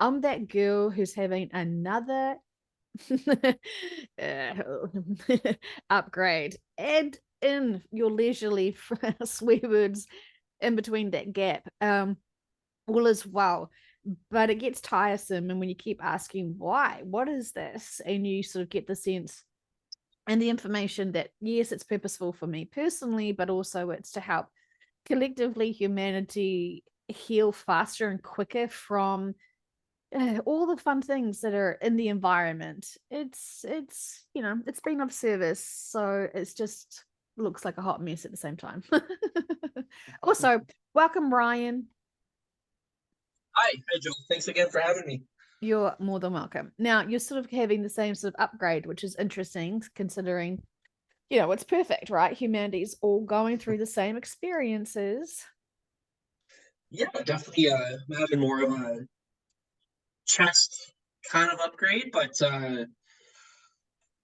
I'm that girl who's having another uh, upgrade. Add in your leisurely swear words in between that gap. All is well, but it gets tiresome. And when you keep asking why, what is this? And you sort of get the sense and the information that, yes, it's purposeful for me personally, but also it's to help collectively humanity heal faster and quicker from all the fun things that are in the environment. It's been of service, so it's just looks like a hot mess at the same time. Also, welcome Ryan. Hi, Joel. Thanks again for having me. You're more than welcome. Now you're sort of having the same sort of upgrade, which is interesting considering, it's perfect, right? Humanity's all going through the same experiences. Yeah, definitely. I'm having more of a chest kind of upgrade, but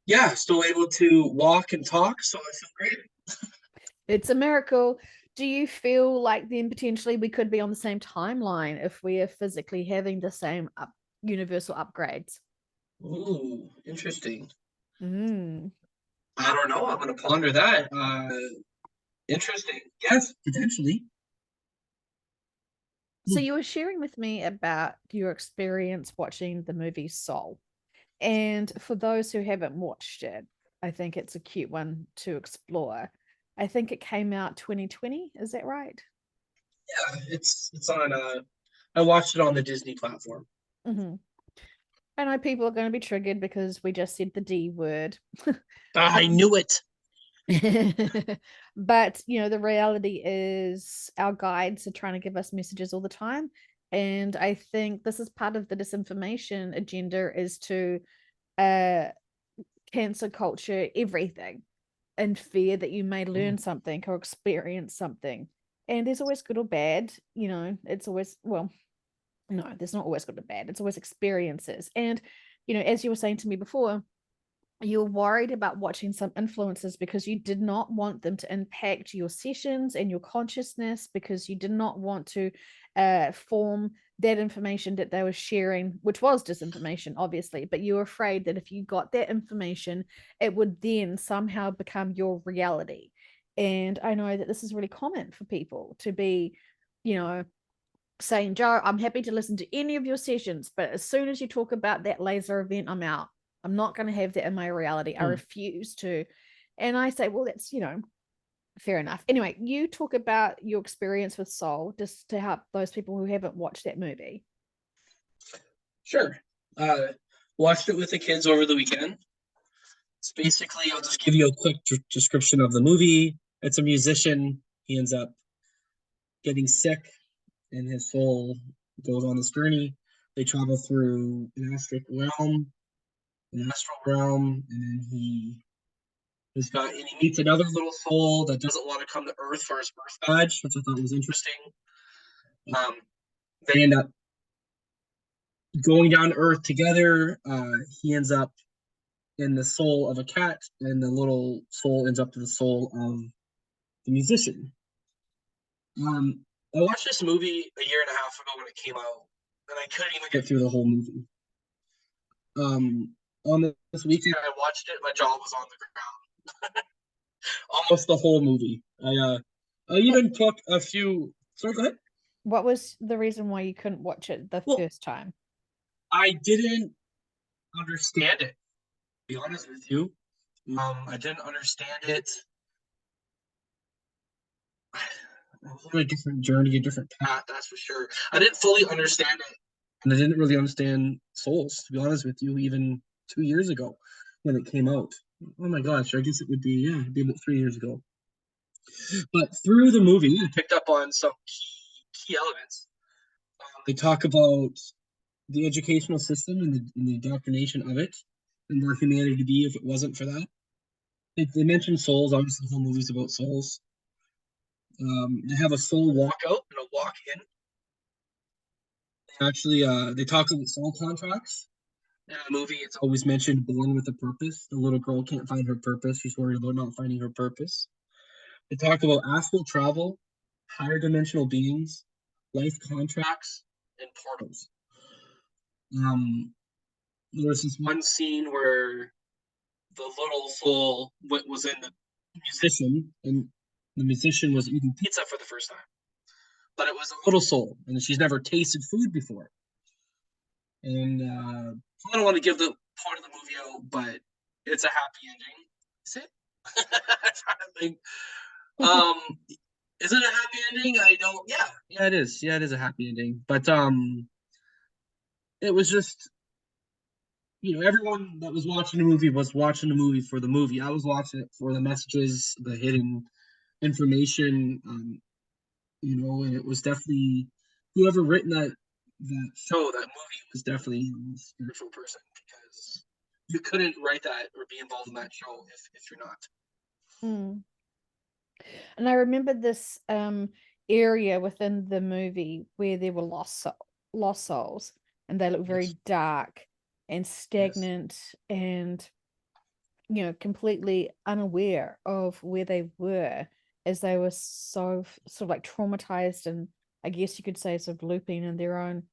yeah, still able to walk and talk, so I feel great. It's a miracle. Do you feel like then potentially we could be on the same timeline if we are physically having the same universal upgrades? Ooh, interesting. Mm. I don't know. I'm gonna ponder that. Interesting. Yes, potentially. So you were sharing with me about your experience watching the movie Soul. And for those who haven't watched it, I think it's a cute one to explore. I think it came out 2020, is that right? Yeah, it's on. I watched it on the Disney platform. Mm-hmm. I know people are going to be triggered because we just said the D word. I Um, knew it. but the reality is our guides are trying to give us messages all the time. And I think this is part of the disinformation agenda is to uh cancel culture everything and fear that you may learn something or experience something. And there's always good or bad, it's always, well, no, there's not always good or bad. It's always experiences. And, as you were saying to me before, you're worried about watching some influences because you did not want them to impact your sessions and your consciousness because you did not want to form that information that they were sharing, which was disinformation, obviously, but you were afraid that if you got that information, it would then somehow become your reality. And I know that this is really common for people to be, you know, saying, Joe, I'm happy to listen to any of your sessions, but as soon as you talk about that laser event, I'm out. I'm not going to have that in my reality. I Hmm. refuse to. And I say, well, that's, fair enough. Anyway, you talk about your experience with Soul just to help those people who haven't watched that movie. Sure. Uh, Watched it with the kids over the weekend. It's basically, I'll just give you a quick description of the movie. It's a musician. He ends up getting sick, and his soul goes on this journey. They travel through an astral realm, and then he meets another little soul that doesn't want to come to Earth for his birth badge, which I thought was interesting. Um, they end up going down to Earth together. He ends up in the soul of a cat, and the little soul ends up to the soul of the musician. Um, I watched this movie a year and a half ago when it came out, and I couldn't even get through the whole movie. On this weekend, I watched it. My jaw was on the ground almost the whole movie. I Eh, even took a few. Sorry, go ahead. What was the reason why you couldn't watch it the Well, first time? I didn't understand it. To be honest with you, I didn't understand it. I was on a different journey, a different path. That's for sure. I didn't fully understand it, and I didn't really understand Souls. To be honest with you, even 2 years ago when it came out. Oh my gosh, I guess it would be it'd be about 3 years ago. But through the movie, I picked up on some key elements. They talk about the educational system and the indoctrination of it, and where humanity would be if it wasn't for that. They mention souls. Obviously, the whole movie's about souls. They have a soul walkout and a walk in. Actually, they talk about soul contracts. In the movie, it's always mentioned born with a purpose. The little girl can't find her purpose. She's worried about not finding her purpose. They talk about astral travel, higher dimensional beings, life contracts and portals. Um, there was this one scene where the little soul was in the musician, and the musician was eating pizza for the first time. But it was a little soul, and she's never tasted food before. And I don't want to give the part of the movie out, but it's a happy ending. Is it? I'm trying to think. Um, is it a happy ending? I don't. Yeah, yeah, it is. Yeah, it is a happy ending. But it was just everyone that was watching the movie was watching the movie for the movie. I was watching it for the messages, the hidden information. And it was definitely whoever written that movie was definitely a spiritual person because you couldn't write that or be involved in that show if you're not. Mm. And I remember this area within the movie where there were lost souls, and they look very Yes. dark and Yes. stagnant and completely unaware of where they were, as they were so sort of like traumatized, and I guess you could say sort of looping in their own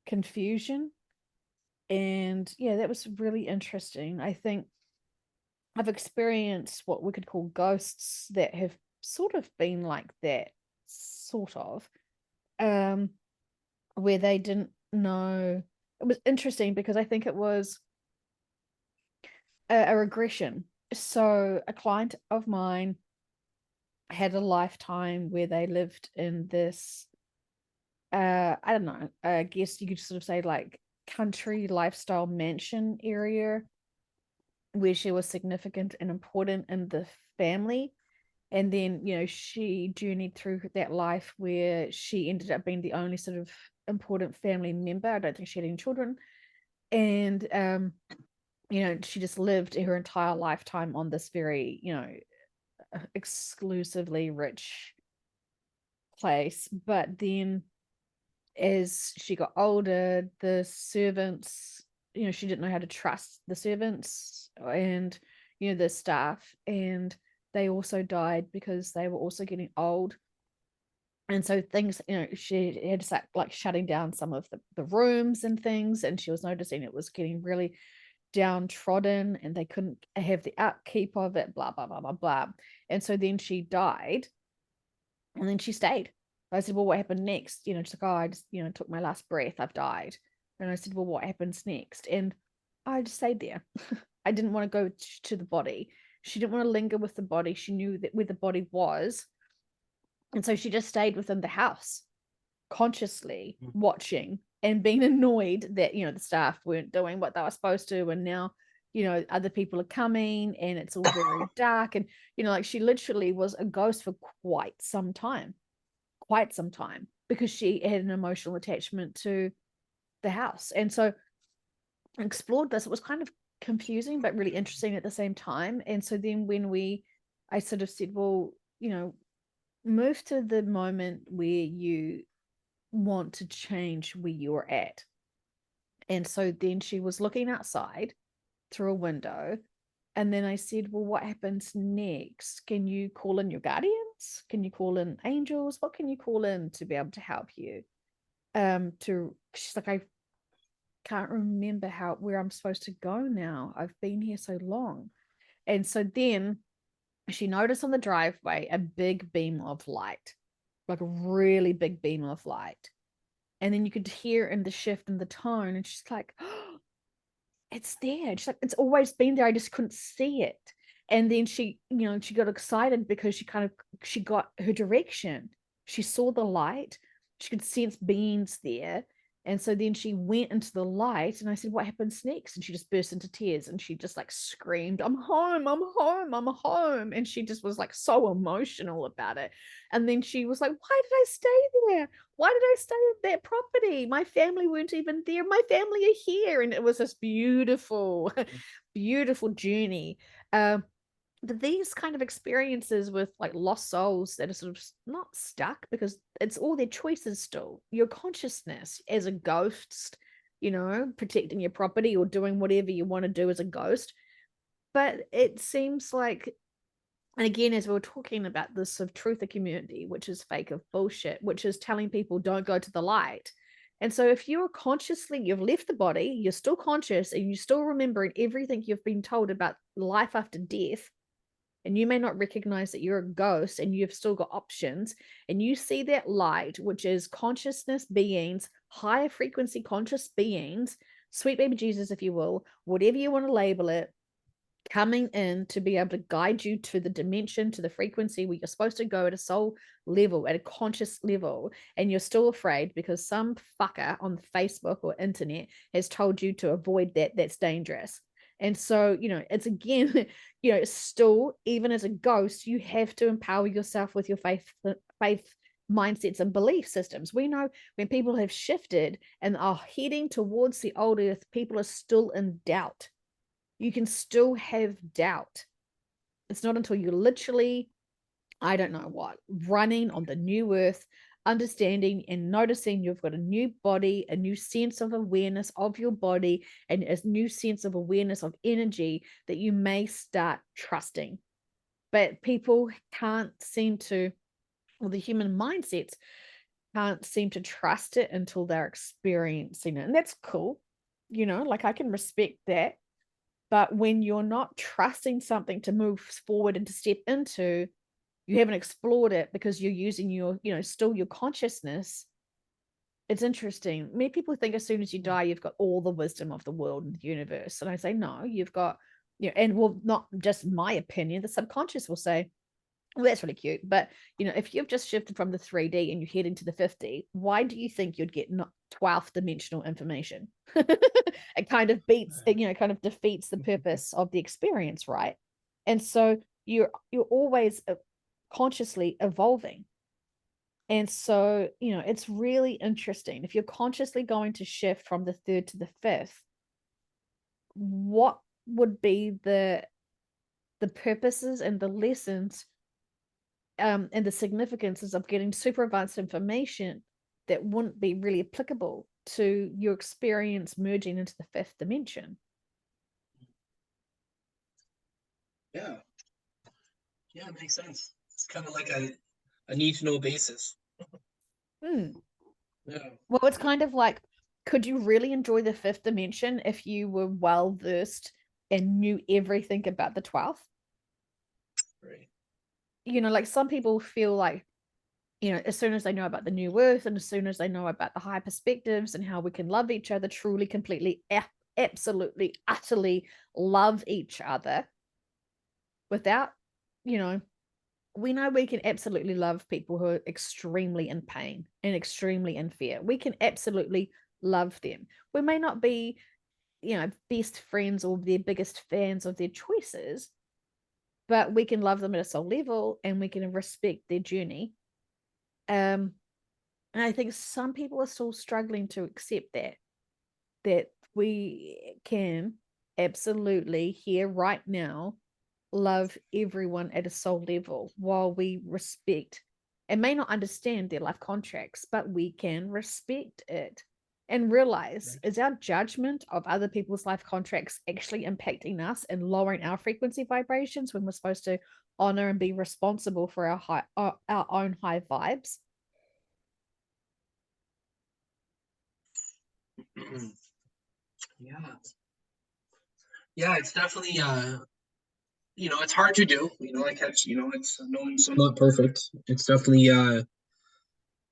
confusion. And yeah, that was really interesting. I think I've experienced what we could call ghosts that have sort of been like that, sort of, um, where they didn't know. It was interesting because I think it was a regression. So a client of mine had a lifetime where they lived in this, I don't know, I guess you could sort of say like country lifestyle mansion area where she was significant and important in the family. And then she journeyed through that life where she ended up being the only sort of important family member. I don't think she had any children. And she just lived her entire lifetime on this very exclusively rich place. But then as she got older, the servants, she didn't know how to trust the servants and the staff, and they also died because they were also getting old. And so things, she had to start like shutting down some of the rooms and things, and she was noticing it was getting really downtrodden and they couldn't have the upkeep of it, blah blah blah blah blah. And so then she died, and then she stayed. I said, well, what happened next? She's like, oh, I just took my last breath, I've died. And I said, well, what happens next? And I just stayed there. I didn't want to go to the body. She didn't want to linger with the body. She knew that where the body was, and so she just stayed within the house, consciously watching and being annoyed that the staff weren't doing what they were supposed to. And now other people are coming and it's all very dark. And like she literally was a ghost for quite some time, because she had an emotional attachment to the house. And so I explored this. It was kind of confusing but really interesting at the same time. And so then I sort of said, well, move to the moment where you want to change where you're at. And so then she was looking outside through a window. And then I said, well, what happens next? Can you call in your guardians? Can you call in angels? What can you call in to be able to help you? She's like, I can't remember where I'm supposed to go now. I've been here so long. And so then she noticed on the driveway a big beam of light, like a really big beam of light. And then you could hear in the shift in the tone, and she's like, oh, it's there. She's like, it's always been there. I just couldn't see it. And then she got excited because she got her direction. She saw the light. She could sense beings there. And so then she went into the light, and I said, what happens next? And she just burst into tears, and she just like screamed, I'm home, I'm home, I'm home. And she just was like so emotional about it. And then she was like, why did I stay there? Why did I stay at that property? My family weren't even there. My family are here. And it was this beautiful, beautiful journey. But these kind of experiences with like lost souls that are sort of not stuck, because it's all their choices still. Your consciousness as a ghost, protecting your property or doing whatever you want to do as a ghost. But it seems like And again, as we were talking about this sort of truther community, which is fake of bullshit, which is telling people don't go to the light. And so if you're consciously, you've left the body, you're still conscious and you're still remembering everything you've been told about life after death, and you may not recognize that you're a ghost and you've still got options, and you see that light, which is consciousness beings, higher frequency conscious beings, sweet baby Jesus, if you will, whatever you want to label it, coming in to be able to guide you to the dimension, to the frequency where you're supposed to go at a soul level, at a conscious level, and you're still afraid because some fucker on Facebook or internet has told you to avoid that, that's dangerous. And so, it's again, still, even as a ghost, you have to empower yourself with your faith mindsets and belief systems. We know when people have shifted and are heading towards the old earth, people are still in doubt. You can still have doubt. It's not until you're literally, I don't know what, running on the new earth, understanding and noticing you've got a new body, a new sense of awareness of your body, and a new sense of awareness of energy that you may start trusting. But people can't seem to, or the human mindsets can't seem to trust it until they're experiencing it. And that's cool. Like I can respect that. But when you're not trusting something to move forward and to step into, you haven't explored it because you're using your, still your consciousness. It's interesting. Many people think as soon as you die, you've got all the wisdom of the world and the universe. And I say, no, you've got, and well, not just my opinion, the subconscious will say, well, that's really cute. But, if you've just shifted from the 3D and you're heading to the 50, why do you think you'd get 12th dimensional information? It kind of beats, kind of defeats the purpose of the experience, right? And so you're always consciously evolving. And so, it's really interesting. If you're consciously going to shift from the 3rd to the 5th, what would be the purposes and the lessons and the significances of getting super advanced information that wouldn't be really applicable to your experience merging into the 5th dimension? Yeah. Yeah, it makes sense. It's kind of like a need to know basis. Yeah. Well, it's kind of like, could you really enjoy the 5th dimension if you were well versed and knew everything about the 12th? Right. Like some people feel like, as soon as they know about the new earth and as soon as they know about the high perspectives and how we can love each other truly, completely, absolutely, utterly love each other without, we know we can absolutely love people who are extremely in pain and extremely in fear. We can absolutely love them. We may not be, best friends or their biggest fans of their choices, but we can love them at a soul level and we can respect their journey. And I think some people are still struggling to accept that we can absolutely here right now love everyone at a soul level while we respect and may not understand their life contracts, but we can respect it and realize, is our judgment of other people's life contracts actually impacting us and lowering our frequency vibrations when we're supposed to honor and be responsible for our own high vibes? Yeah. Yeah, it's definitely it's hard to do. Like it's it's no one's not perfect. It's definitely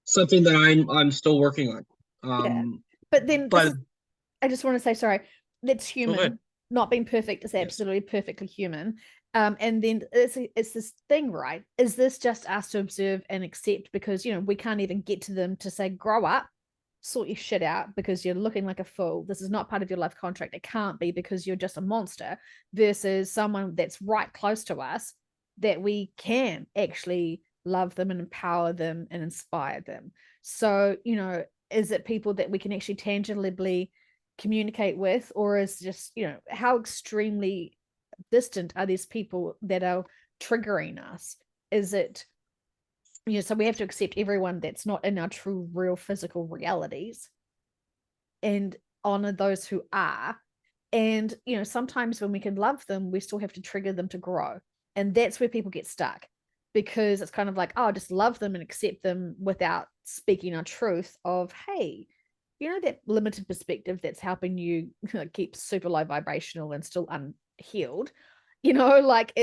something that I'm still working on. Yeah. But then this But is, I just want to say, sorry, that's go ahead. human. Not being perfect is Yes. absolutely perfectly human. And then it's this thing, right? Is this just us to observe and accept because, we can't even get to them to say, grow up, sort your shit out because you're looking like a fool. This is not part of your life contract. It can't be because you're just a monster versus someone that's right close to us that we can actually love them and empower them and inspire them. So, is it people that we can actually tangibly communicate with, or is just, how extremely distant are these people that are triggering us? Is it, so we have to accept everyone that's not in our true, real physical realities and honor those who are. And, sometimes when we can love them, we still have to trigger them to grow. And that's where people get stuck, because it's kind of like, oh, just love them and accept them without speaking our truth of, hey, you know, that limited perspective that's helping you keep super low vibrational and still unhealed, you know, like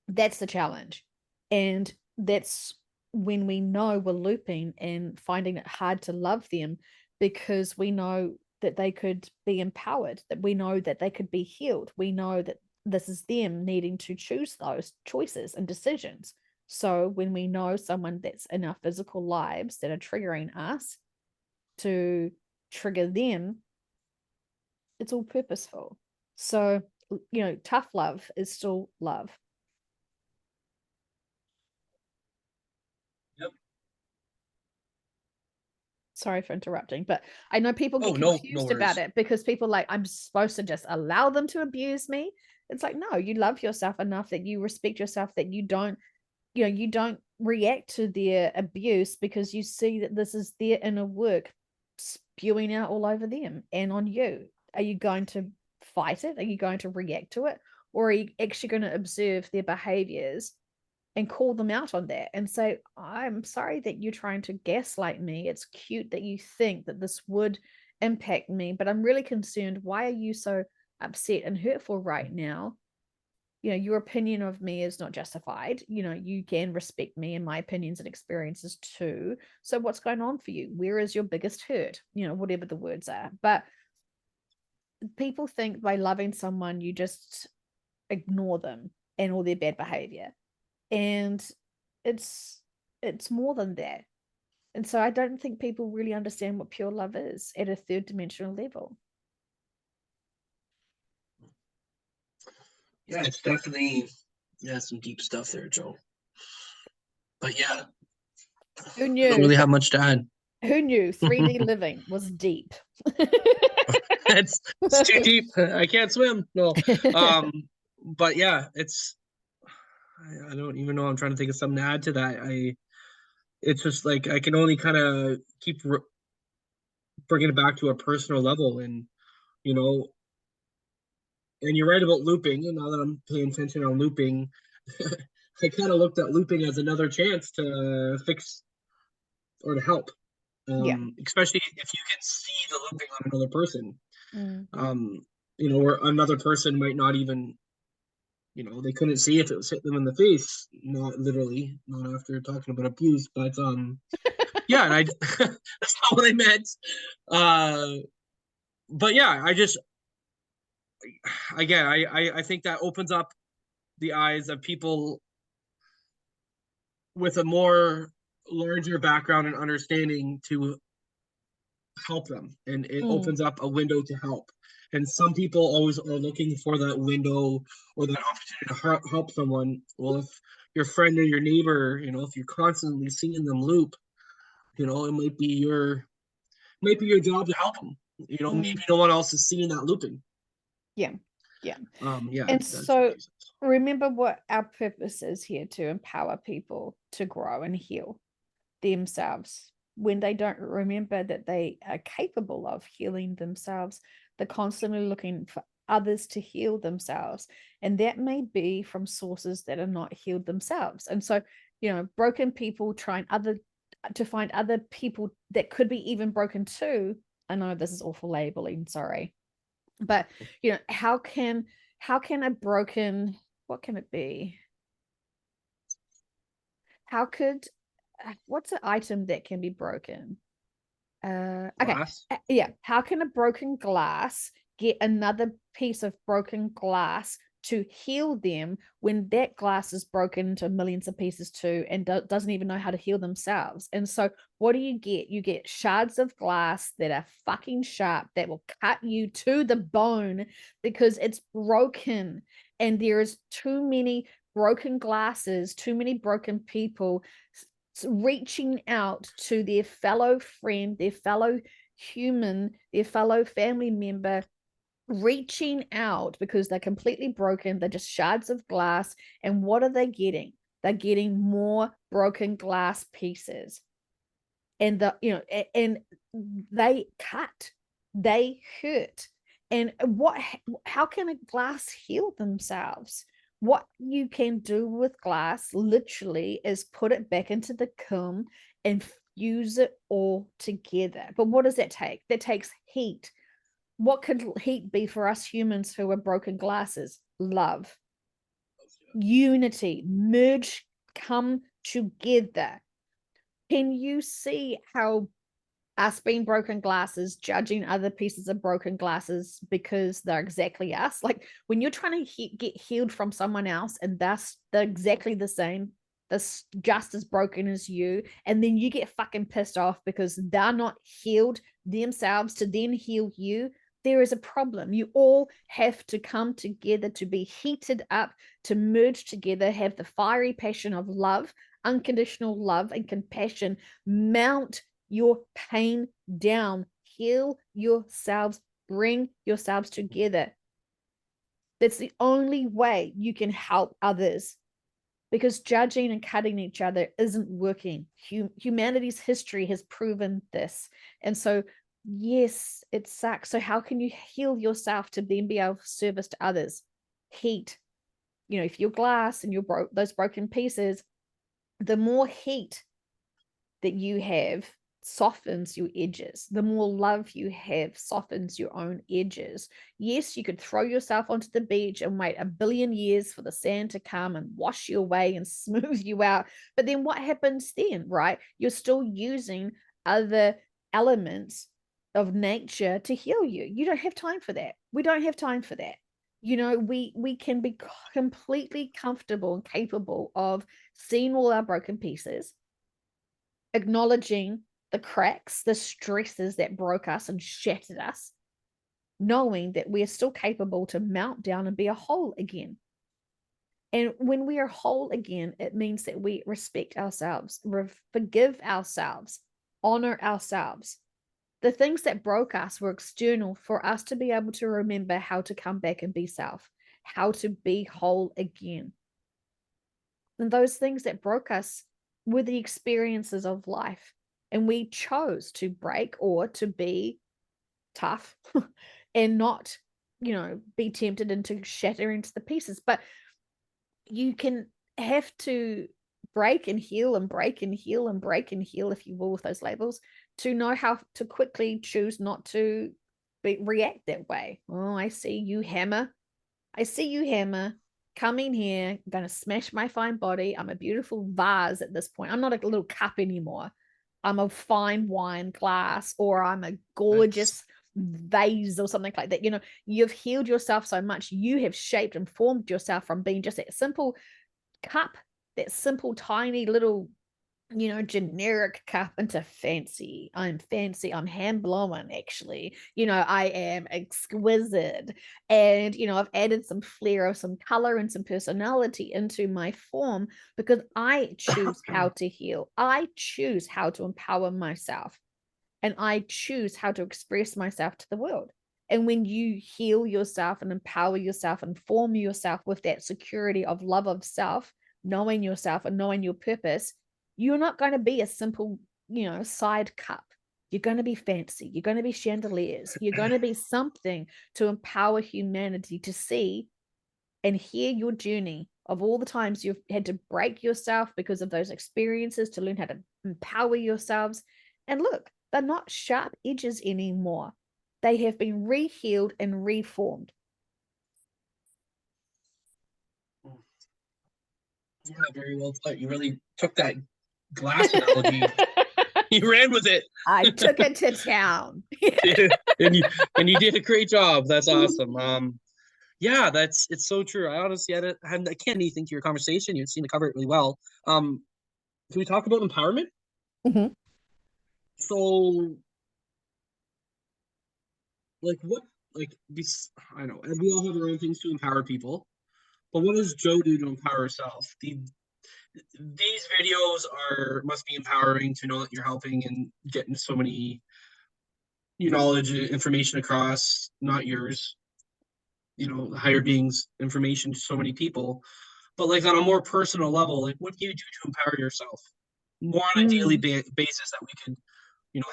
that's the challenge. And that's when we know we're looping and finding it hard to love them, because we know that they could be empowered, that we know that they could be healed. We know that this is them needing to choose those choices and decisions. So when we know someone that's in our physical lives that are triggering us to trigger them, it's all purposeful. So, you know, tough love is still love. Yep. Sorry for interrupting, but I know people Oh, get no confused about worries. it, because people like, I'm supposed to just allow them to abuse me. It's like, no, you love yourself enough that you respect yourself, that you don't, you know, you don't react to their abuse, because you see that this is their inner work spewing out all over them and on you. Are you going to fight it? Are you going to react to it? Or are you actually going to observe their behaviors and call them out on that and say, I'm sorry that you're trying to gaslight me. It's cute that you think that this would impact me, but I'm really concerned. Why are you so upset and hurtful right now? You know, your opinion of me is not justified. You know, you can respect me and my opinions and experiences too. So what's going on for you? Where is your biggest hurt? You know, whatever the words are. But people think by loving someone, you just ignore them and all their bad behavior. And it's it's more than that. And so I don't think people really understand what pure love is at a third dimensional level. Yeah, it's definitely some deep stuff there, Joe. But yeah, Who I don't knew? really have much to add. Who knew 3D living was deep? It's too deep. I can't swim. No. Um, but yeah, I don't even know. I'm trying to think of something to add to that. It's just like I can only kind of keep bringing it back to a personal level, and you know, and you're right about looping. And now that I'm paying attention on looping, I kind of looked at looping as another chance to fix or to help. Yeah. Especially if you can see the looping on another person. Mm. Um, where another person might not even, they couldn't see if it was hitting them in the face, not literally, not after talking about abuse, but yeah, and I that's not what I meant. Uh, but yeah, again, I think that opens up the eyes of people with a more larger background and understanding to help them, and it Mm. opens up a window to help. And some people always are looking for that window or that opportunity to help someone. Well, if your friend or your neighbor, if you're constantly seeing them loop, it might be your job to help them. Mm. Maybe no one else is seeing that looping. Yeah. Yeah. Yeah, And that's so makes sense. remember what our purpose is here: to empower people to grow and heal themselves. When they don't remember that they are capable of healing themselves, they're constantly looking for others to heal themselves. And that may be from sources that are not healed themselves. And so, broken people trying to find other people that could be even broken too. I know this is awful labeling, sorry. But how can a broken, what can it be? How could what's an item that can be broken? Okay. Glass. Yeah. How can a broken glass get another piece of broken glass to heal them when that glass is broken into millions of pieces too, and doesn't even know how to heal themselves? And so, what do? You get shards of glass that are fucking sharp that will cut you to the bone because it's broken, and there's too many broken glasses, too many broken people reaching out to their fellow friend, their fellow human, their fellow family member, reaching out because they're completely broken. They're just shards of glass. And what are they getting? They're getting more broken glass pieces. And and they cut, they hurt. And how can a glass heal themselves What you can do with glass literally is put it back into the kiln and fuse it all together. But what does that take? That takes heat. What could heat be for us humans who are broken glasses? Love, unity, merge, come together. Can you see how us being broken glasses, judging other pieces of broken glasses because they're exactly us? Like when you're trying to get healed from someone else and they're exactly the same, they're just as broken as you, and then you get fucking pissed off because they're not healed themselves to then heal you, there is a problem. You all have to come together to be heated up, to merge together, have the fiery passion of love, unconditional love and compassion mount your pain down, heal yourselves, bring yourselves together. That's the only way you can help others, because judging and cutting each other isn't working. Humanity's history has proven this. And so, yes, it sucks. So how can you heal yourself to then be of service to others? Heat. If you're glass and you're those broken pieces, the more heat that you have softens your edges. The more love you have softens your own edges. Yes, you could throw yourself onto the beach and wait a billion years for the sand to come and wash you away and smooth you out. But then what happens then, right? You're still using other elements of nature to heal you. You don't have time for that. We don't have time for that. We can be completely comfortable and capable of seeing all our broken pieces, acknowledging the cracks, the stresses that broke us and shattered us, knowing that we are still capable to mount down and be a whole again. And when we are whole again, it means that we respect ourselves, forgive ourselves, honor ourselves. The things that broke us were external for us to be able to remember how to come back and be self, how to be whole again. And those things that broke us were the experiences of life. And we chose to break or to be tough and not, be tempted into shattering to the pieces. But you can have to break and heal and break and heal and break and heal, if you will, with those labels, to know how to quickly choose not to react that way. Oh, I see you, hammer. I see you, hammer. Coming here, I'm going to smash my fine body. I'm a beautiful vase at this point. I'm not a little cup anymore. I'm a fine wine glass, or I'm a gorgeous vase or something like that. You've healed yourself so much. You have shaped and formed yourself from being just that simple cup, that simple, tiny little generic cup, into fancy. I'm fancy. I'm hand blowing, actually. I am exquisite. And, I've added some flair or some color and some personality into my form because I choose how to heal. I choose how to empower myself. And I choose how to express myself to the world. And when you heal yourself and empower yourself and form yourself with that security of love of self, knowing yourself and knowing your purpose, you're not going to be a simple, side cup. You're going to be fancy. You're going to be chandeliers. You're going to be something to empower humanity to see and hear your journey of all the times you've had to break yourself because of those experiences to learn how to empower yourselves. And look, they're not sharp edges anymore. They have been re-healed and reformed. Yeah, very well put. You really took that glass analogy. You ran with it. I took it to town. and you did a great job. That's awesome. Yeah, it's so true. I honestly I can't even think to your conversation. You seem to cover it really well. Can we talk about empowerment? Mm-hmm. So, like, what, like, this, I know, and we all have our own things to empower people, but what does Joe do to empower herself? These videos must be empowering to know that you're helping and getting so many knowledge and information across, not yours, higher beings information to so many people. But like on a more personal level, like what do you do to empower yourself more on a daily basis that we could,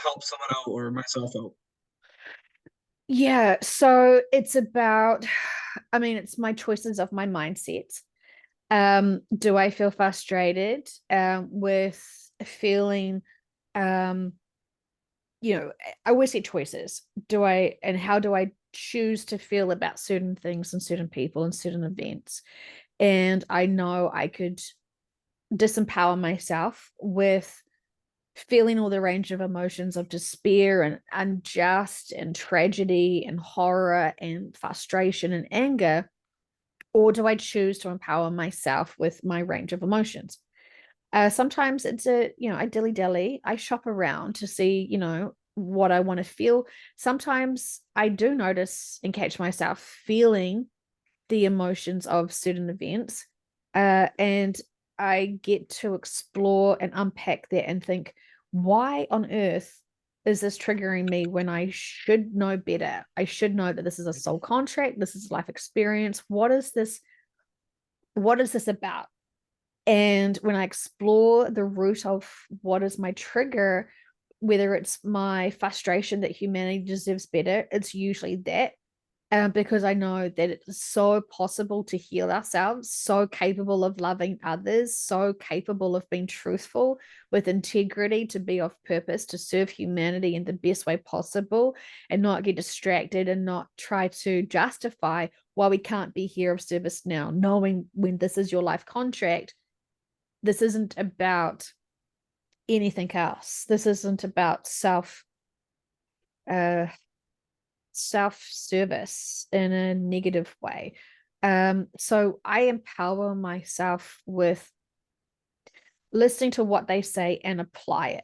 help someone out or myself out? Yeah, so it's about, it's my choices of my mindset. Do I feel frustrated with feeling I always say choices. And how do I choose to feel about certain things and certain people and certain events? And I know I could disempower myself with feeling all the range of emotions of despair and unjust and tragedy and horror and frustration and anger, or do I choose to empower myself with my range of emotions? Sometimes it's I dilly dally. I shop around to see, what I want to feel. Sometimes I do notice and catch myself feeling the emotions of certain events. And I get to explore and unpack that and think, why on earth is this triggering me when I should know better? I should know that this is a soul contract, this is life experience. What is this? What is this about? And when I explore the root of what is my trigger, whether it's my frustration that humanity deserves better, it's usually that. Because I know that it's so possible to heal ourselves, so capable of loving others, so capable of being truthful with integrity, to be of purpose, to serve humanity in the best way possible, and not get distracted and not try to justify why we can't be here of service now, knowing when this is your life contract, this isn't about anything else. This isn't about uh self-service in a negative way. So I empower myself with listening to what they say and apply it.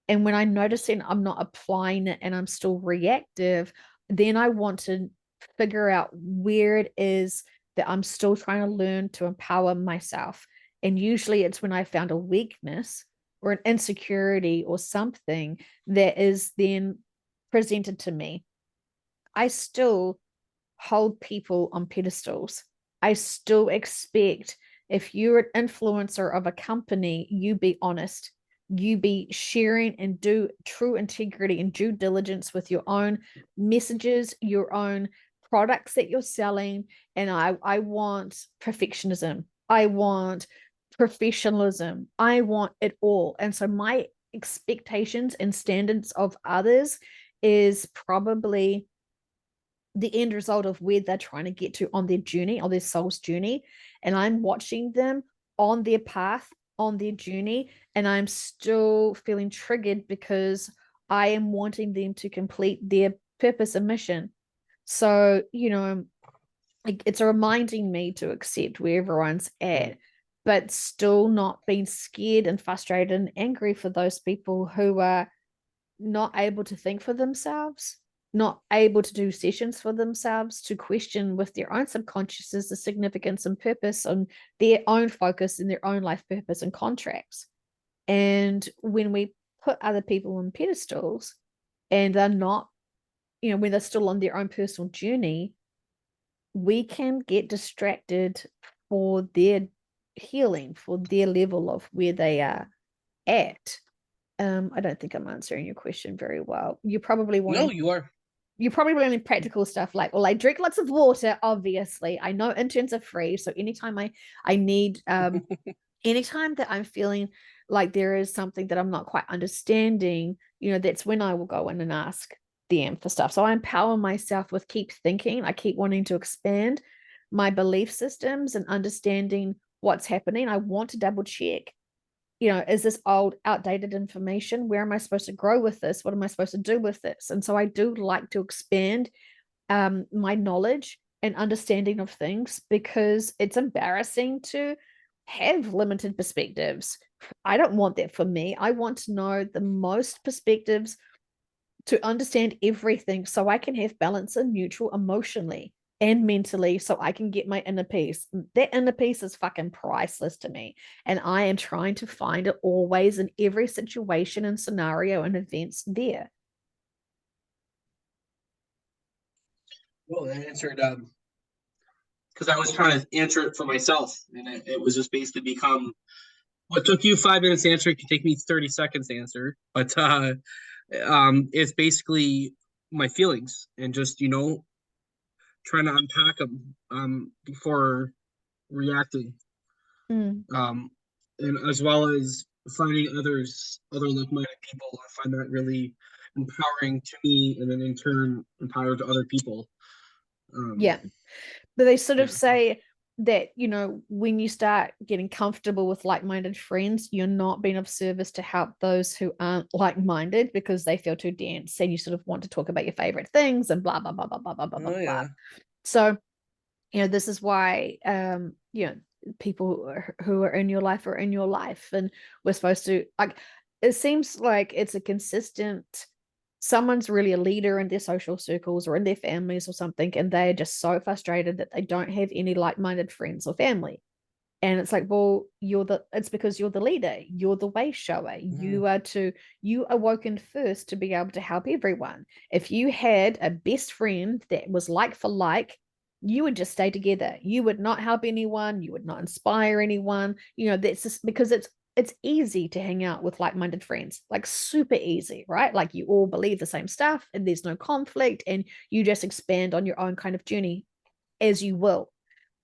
And when I notice that I'm not applying it and I'm still reactive, then I want to figure out where it is that I'm still trying to learn to empower myself. And usually it's when I found a weakness or an insecurity or something that is then presented to me. I still hold people on pedestals. I still expect, if you're an influencer of a company, you be honest, you be sharing and do true integrity and due diligence with your own messages, your own products that you're selling. And I want perfectionism. I want professionalism. I want it all. And so my expectations and standards of others is probably the end result of where they're trying to get to on their journey, on their soul's journey. And I'm watching them on their path, on their journey, and I'm still feeling triggered because I am wanting them to complete their purpose and mission. So, it's reminding me to accept where everyone's at, but still not being scared and frustrated and angry for those people who are not able to think for themselves, not able to do sessions for themselves, to question with their own subconsciouses the significance and purpose on their own focus and their own life purpose and contracts. And when we put other people on pedestals and they're not, when they're still on their own personal journey, we can get distracted for their healing, for their level of where they are at. I don't think I'm answering your question very well. No, you are. You're probably wanting practical stuff like, well, I drink lots of water, obviously. I know interns are free. So anytime I need anytime that I'm feeling like there is something that I'm not quite understanding, that's when I will go in and ask them for stuff. So I empower myself with keep thinking. I keep wanting to expand my belief systems and understanding what's happening. I want to double check, is this old, outdated information? Where am I supposed to grow with this? What am I supposed to do with this? And so I do like to expand my knowledge and understanding of things, because it's embarrassing to have limited perspectives. I don't want that for me. I want to know the most perspectives to understand everything so I can have balance and neutral emotionally and mentally, so I can get my inner peace. That inner peace is fucking priceless to me. And I am trying to find it always in every situation and scenario and events there. Well, I answered because I was trying to answer it for myself, and it was just basically become what took you 5 minutes to answer can take me 30 seconds to answer. But it's basically my feelings and just trying to unpack them before reacting. Mm. And as well as finding other like-minded people. I find that really empowering to me, and then in turn empowered to other people. Yeah. But they sort of Yeah. say that, when you start getting comfortable with like-minded friends, you're not being of service to help those who aren't like-minded because they feel too dense and you sort of want to talk about your favorite things and blah blah blah blah blah blah blah blah Oh blah. yeah. So, this is why people who are in your life are in your life, and we're supposed to, like, it seems like it's a consistent, someone's really a leader in their social circles or in their families or something, and they're just so frustrated that they don't have any like-minded friends or family. And it's like, well, it's because you're the leader, you're the way shower, you awoken first to be able to help everyone. If you had a best friend that was like for like, you would just stay together, you would not help anyone, you would not inspire anyone. That's just because it's easy to hang out with like-minded friends, like super easy, right? Like you all believe the same stuff and there's no conflict, and you just expand on your own kind of journey as you will.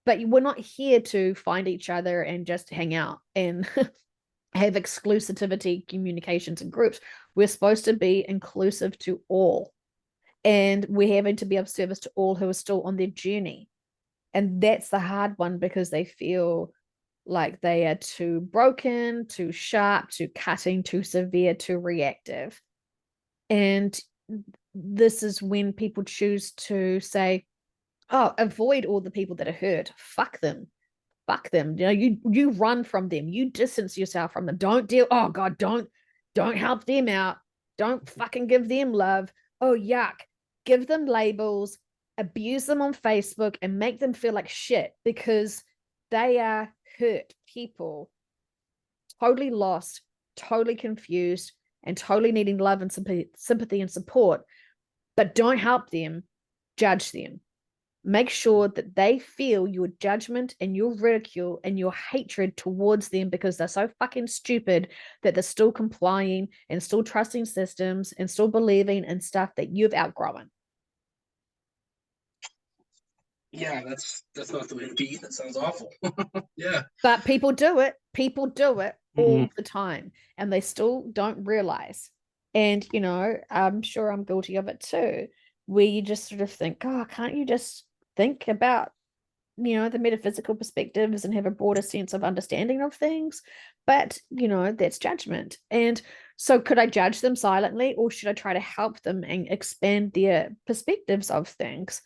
But we're not here to find each other and just hang out and have exclusivity communications and groups. We're supposed to be inclusive to all, and we're having to be of service to all who are still on their journey. And that's the hard one because they feel like they are too broken, too sharp, too cutting, too severe, too reactive. And this is when people choose to say, oh, avoid all the people that are hurt. Fuck them. You run from them. You distance yourself from them. Don't deal. Oh God, don't help them out. Don't fucking give them love. Oh yuck. Give them labels, abuse them on Facebook, and make them feel like shit because they are hurt people, totally lost, totally confused, and totally needing love and sympathy and support. But don't help them, judge them. Make sure that they feel your judgment and your ridicule and your hatred towards them because they're so fucking stupid that they're still complying and still trusting systems and still believing in stuff that you've outgrown. Yeah, that's not the way to be. That sounds awful. Yeah. But people do it. People do it Mm-hmm. all the time and they still don't realize. And, I'm sure I'm guilty of it too, where you just sort of think, oh, can't you just think about the metaphysical perspectives and have a broader sense of understanding of things? But that's judgment. And so could I judge them silently, or should I try to help them and expand their perspectives of things?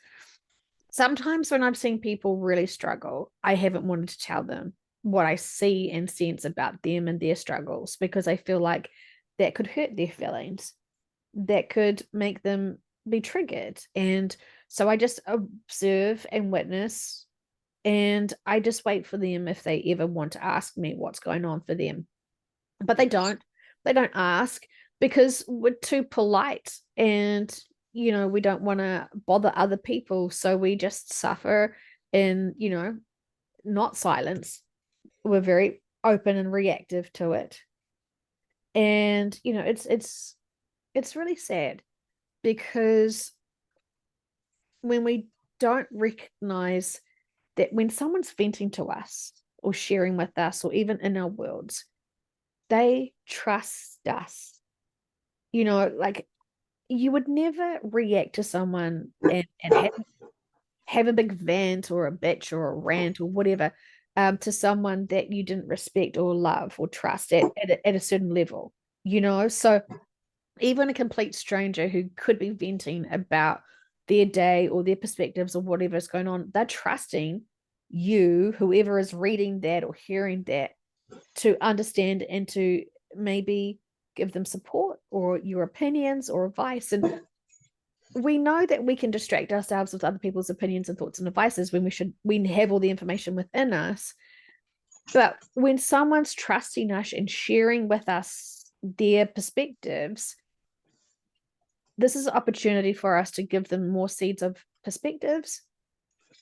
Sometimes when I've seen people really struggle, I haven't wanted to tell them what I see and sense about them and their struggles because I feel like that could hurt their feelings, that could make them be triggered. And so I just observe and witness, and I just wait for them if they ever want to ask me what's going on for them. But they don't ask because we're too polite, and we don't want to bother other people, so we just suffer in not silence. We're very open and reactive to it. And it's really sad because when we don't recognize that when someone's venting to us or sharing with us or even in our worlds, they trust us. Like you would never react to someone and have a big vent or a bitch or a rant or whatever to someone that you didn't respect or love or trust at a certain level, So even a complete stranger who could be venting about their day or their perspectives or whatever is going on, they're trusting you, whoever is reading that or hearing that, to understand and to maybe give them support or your opinions or advice. And we know that we can distract ourselves with other people's opinions and thoughts and advices when we have all the information within us. But when someone's trusting us and sharing with us their perspectives, this is an opportunity for us to give them more seeds of perspectives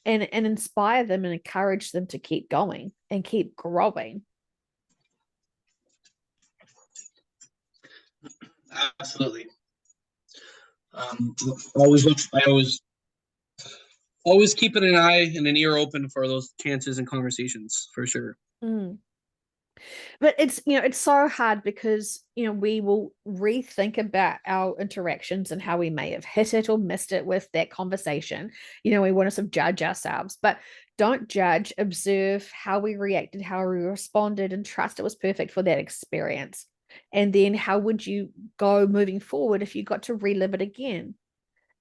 and inspire them and encourage them to keep going and keep growing. Absolutely. Always look. I always keeping an eye and an ear open for those chances and conversations for sure. Mm. But it's, it's so hard because, we will rethink about our interactions and how we may have hit it or missed it with that conversation. We want to sort of judge ourselves, but don't judge, observe how we reacted, how we responded, and trust it was perfect for that experience. And then how would you go moving forward if you got to relive it again?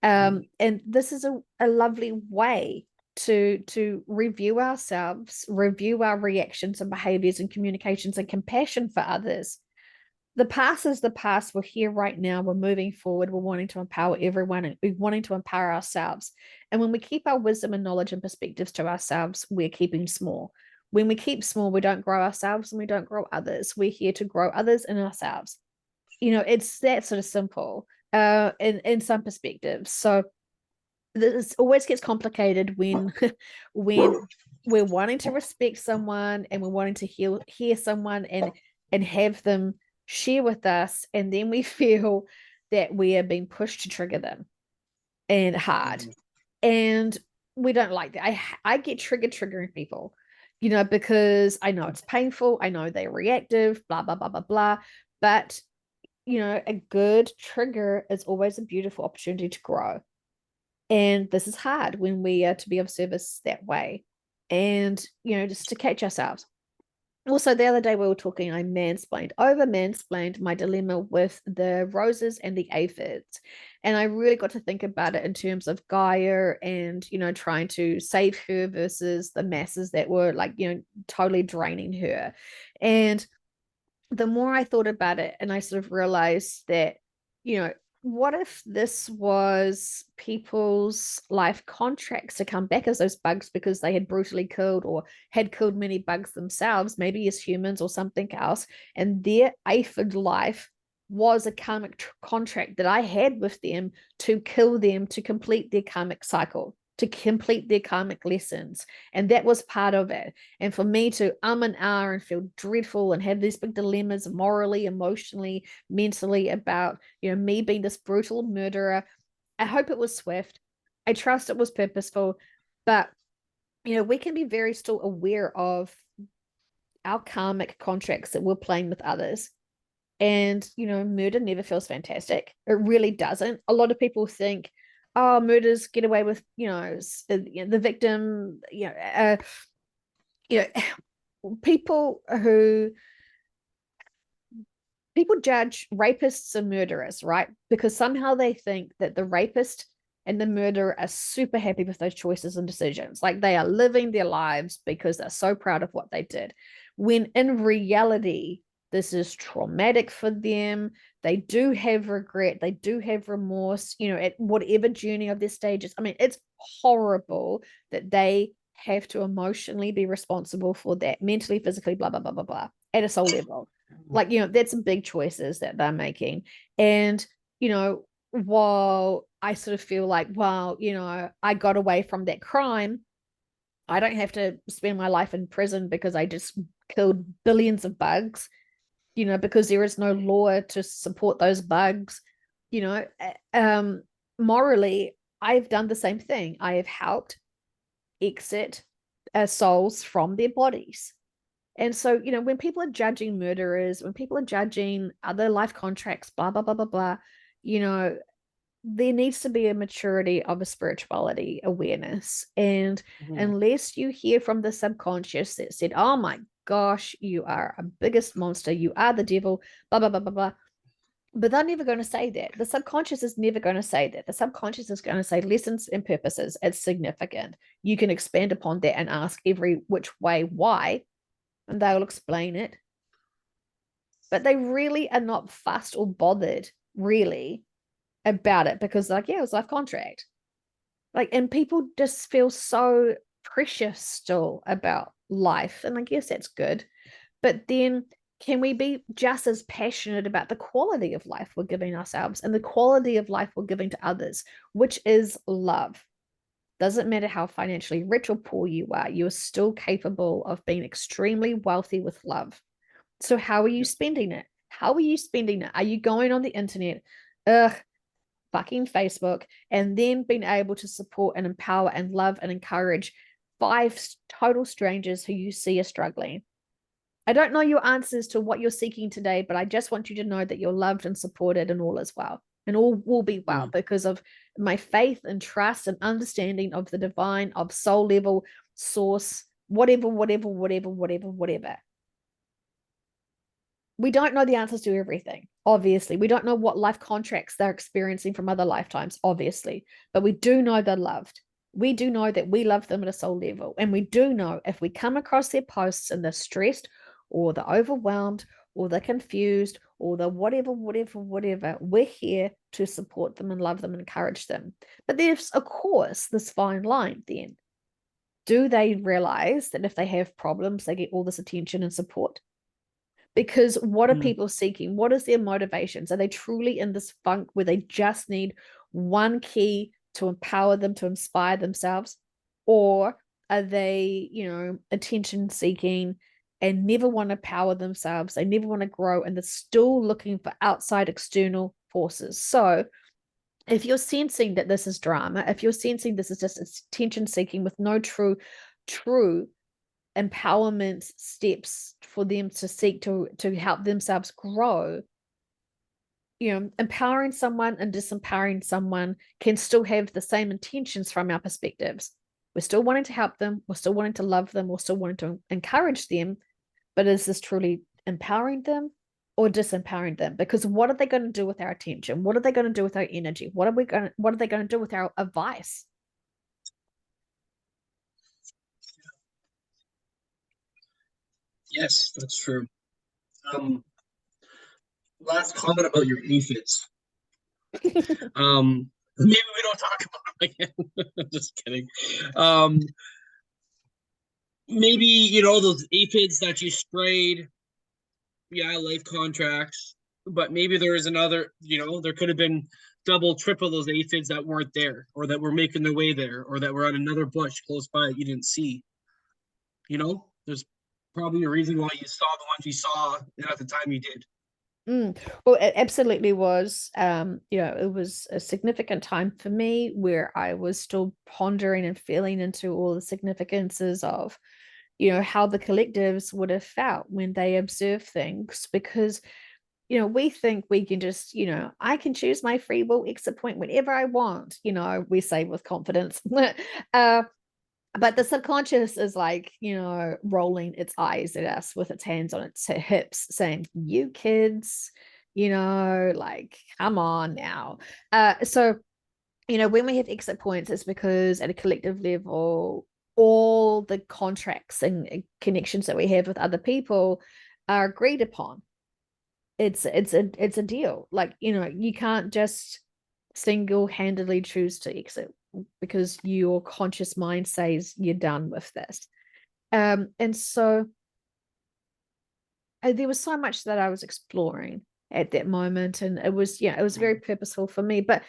And this is a lovely way to review ourselves, review our reactions and behaviors and communications and compassion for others. The past is the past. We're here right now. We're moving forward. We're wanting to empower everyone and we're wanting to empower ourselves. And when we keep our wisdom and knowledge and perspectives to ourselves, we're keeping small. When we keep small, we don't grow ourselves and we don't grow others. We're here to grow others and ourselves. It's that sort of simple in some perspectives. So this always gets complicated when when we're wanting to respect someone and we're wanting to hear someone and have them share with us, and then we feel that we are being pushed to trigger them and hard, and we don't like that. I get triggered triggering people, because I know it's painful, I know they're reactive, blah blah blah blah blah, but a good trigger is always a beautiful opportunity to grow. And this is hard when we are to be of service that way. And, just to catch ourselves. Also, the other day we were talking, I over mansplained my dilemma with the roses and the aphids. And I really got to think about it in terms of Gaia and, trying to save her versus the masses that were like, totally draining her. And the more I thought about it, and I sort of realized that, what if this was people's life contracts to come back as those bugs because they had brutally killed or had killed many bugs themselves, maybe as humans or something else, and their aphid life was a karmic contract that I had with them to kill them to complete their karmic cycle, to complete their karmic lessons. And that was part of it. And for me to and and feel dreadful and have these big dilemmas morally, emotionally, mentally about, me being this brutal murderer, I hope it was swift. I trust it was purposeful. But, we can be very still aware of our karmic contracts that we're playing with others. And, murder never feels fantastic. It really doesn't. A lot of people think, oh, murders get away with, the victim, you know, people who people judge rapists and murderers, right? Because somehow they think that the rapist and the murderer are super happy with those choices and decisions. Like they are living their lives because they're so proud of what they did. When in reality, this is traumatic for them. They do have regret. They do have remorse, at whatever journey of their stages. I mean, it's horrible that they have to emotionally be responsible for that, mentally, physically, blah, blah, blah, blah, blah, at a soul level. Like, that's some big choices that they're making. And, while I sort of feel like, well, I got away from that crime, I don't have to spend my life in prison because I just killed billions of bugs, because there is no law to support those bugs. You know, Morally, I've done the same thing. I have helped exit souls from their bodies. And so, when people are judging murderers, when people are judging other life contracts, blah, blah, blah, blah, blah, you know, there needs to be a maturity of a spirituality awareness. And unless you hear from the subconscious that said, oh my gosh, you are a biggest monster, you are the devil, blah, blah, blah, blah, blah. But they're never going to say that. The subconscious is never going to say that. The subconscious is going to say lessons and purposes. It's significant. You can expand upon that and ask every which way why, and they'll explain it. But they really are not fussed or bothered, really, about it because, like, yeah, it was life contract. Like, and people just feel so precious still about life. And I guess that's good. But then can we be just as passionate about the quality of life we're giving ourselves and the quality of life we're giving to others, which is love? Doesn't matter how financially rich or poor you are, you are still capable of being extremely wealthy with love. So how are you spending it? How are you spending it? Are you going on the internet, fucking Facebook, and then being able to support and empower and love and encourage 5 total strangers who you see are struggling? I don't know your answers to what you're seeking today, but I just want you to know that you're loved and supported and all is well. And all will be well because of my faith and trust and understanding of the divine, of soul level, source, whatever, whatever, whatever, whatever, whatever. We don't know the answers to everything, obviously. We don't know what life contracts they're experiencing from other lifetimes, obviously. But we do know they're loved. We do know that we love them at a soul level. And we do know if we come across their posts and they're stressed or they're overwhelmed or they're confused or they're whatever, whatever, whatever, we're here to support them and love them and encourage them. But there's, of course, this fine line then. Do they realize that if they have problems, they get all this attention and support? Because what are people seeking? What is their motivations? Are they truly in this funk where they just need one key to empower them, to inspire themselves? Or are they, attention seeking and never want to power themselves? They never want to grow and they're still looking for outside external forces. So if you're sensing that this is drama, if you're sensing this is just attention seeking with no true empowerment steps for them to seek to help themselves grow, empowering someone and disempowering someone can still have the same intentions from our perspectives. We're still wanting to help them, we're still wanting to love them, we're still wanting to encourage them, but is this truly empowering them or disempowering them? Because what are they going to do with our attention? What are they going to do with our energy? What are they going to do with our advice? Yes, that's true. Last comment about your aphids. Maybe we don't talk about them again. Just kidding. Maybe those aphids that you sprayed. Yeah, life contracts. But maybe there is another. There could have been double, triple those aphids that weren't there, or that were making their way there, or that were on another bush close by that you didn't see. There's probably a reason why you saw the ones you saw at the time you did. Well, it absolutely was. It was a significant time for me where I was still pondering and feeling into all the significances of, how the collectives would have felt when they observe things. Because, we think we can just, I can choose my free will exit point whenever I want, we say with confidence. But the subconscious is like, rolling its eyes at us with its hands on its hips, saying, "You kids, like, come on now." So, when we have exit points, it's because at a collective level, all the contracts and connections that we have with other people are agreed upon. It's a deal. Like, you can't just single-handedly choose to exit because your conscious mind says you're done with this. And so there was so much that I was exploring at that moment, and it was very purposeful for me. But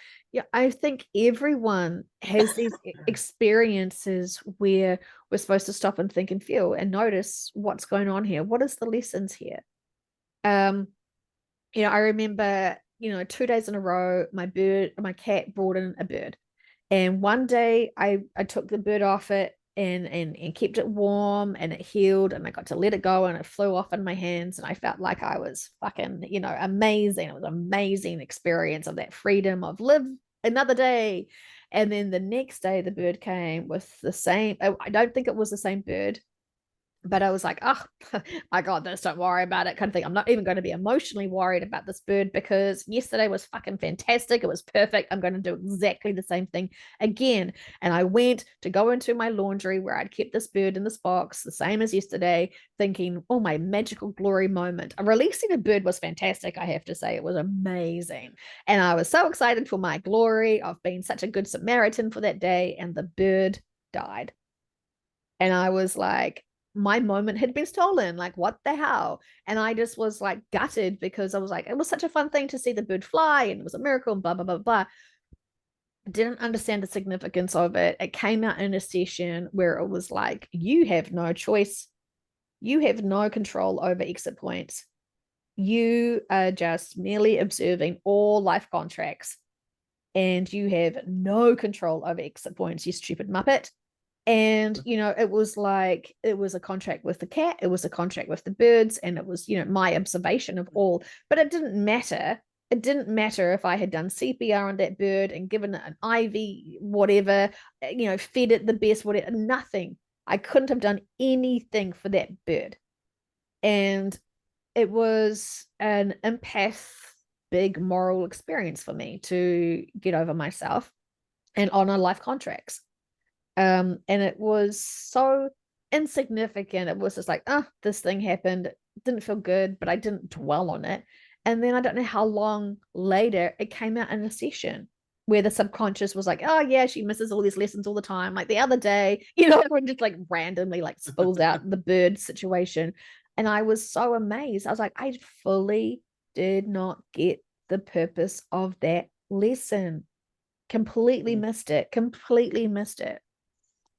I think everyone has these experiences where we're supposed to stop and think and feel and notice what's going on here. What is the lessons here? I remember 2 days in a row my cat brought in a bird. And one day I took the bird off it and kept it warm and it healed and I got to let it go and it flew off in my hands and I felt like I was fucking, amazing. It was an amazing experience of that freedom of live another day. And then the next day the bird came with the same, I don't think it was the same bird, but I was like, oh, I got this, don't worry about it, kind of thing. I'm not even going to be emotionally worried about this bird because yesterday was fucking fantastic. It was perfect. I'm going to do exactly the same thing again. And I went to go into my laundry where I'd kept this bird in this box, the same as yesterday, thinking, oh, my magical glory moment. Releasing a bird was fantastic, I have to say. It was amazing. And I was so excited for my glory of being such a good Samaritan for that day. And the bird died. And I was like, my moment had been stolen. Like, what the hell? And I just was like gutted because I was like, it was such a fun thing to see the bird fly and it was a miracle and blah, blah, blah, blah. Didn't understand the significance of it. It came out in a session where it was like, you have no choice. You have no control over exit points. You are just merely observing all life contracts and you have no control over exit points, you stupid Muppet. And, you know, it was like, it was a contract with the cat, it was a contract with the birds, and it was, you know, my observation of all. But it didn't matter. It didn't matter if I had done CPR on that bird and given it an IV, whatever, you know, fed it the best, whatever, nothing. I couldn't have done anything for that bird. And it was an empath, big moral experience for me to get over myself and honor life contracts. And it was so insignificant. It was just like, oh, this thing happened. It didn't feel good, but I didn't dwell on it. And then I don't know how long later it came out in a session where the subconscious was like, oh yeah, she misses all these lessons all the time. Like the other day, you know, everyone just like randomly like spills out the bird situation. And I was so amazed. I was like, I fully did not get the purpose of that lesson. Completely missed it. Completely missed it.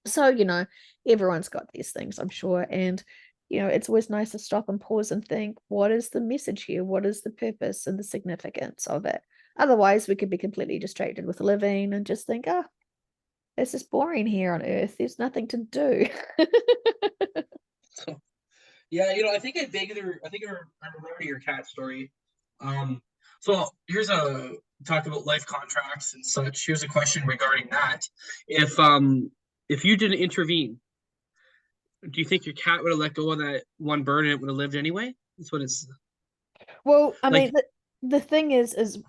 So, you know, everyone's got these things, I'm sure. And, you know, it's always nice to stop and pause and think, what is the message here? What is the purpose and the significance of it? Otherwise, we could be completely distracted with living and just think, oh, this is boring here on Earth. There's nothing to do. So, yeah, I think I remember your cat story. Um, so here's a talk about life contracts and such. Here's a question regarding that. If you didn't intervene, do you think your cat would have let go of that one bird and it would have lived anyway? That's what it's Well, I mean, like. the thing is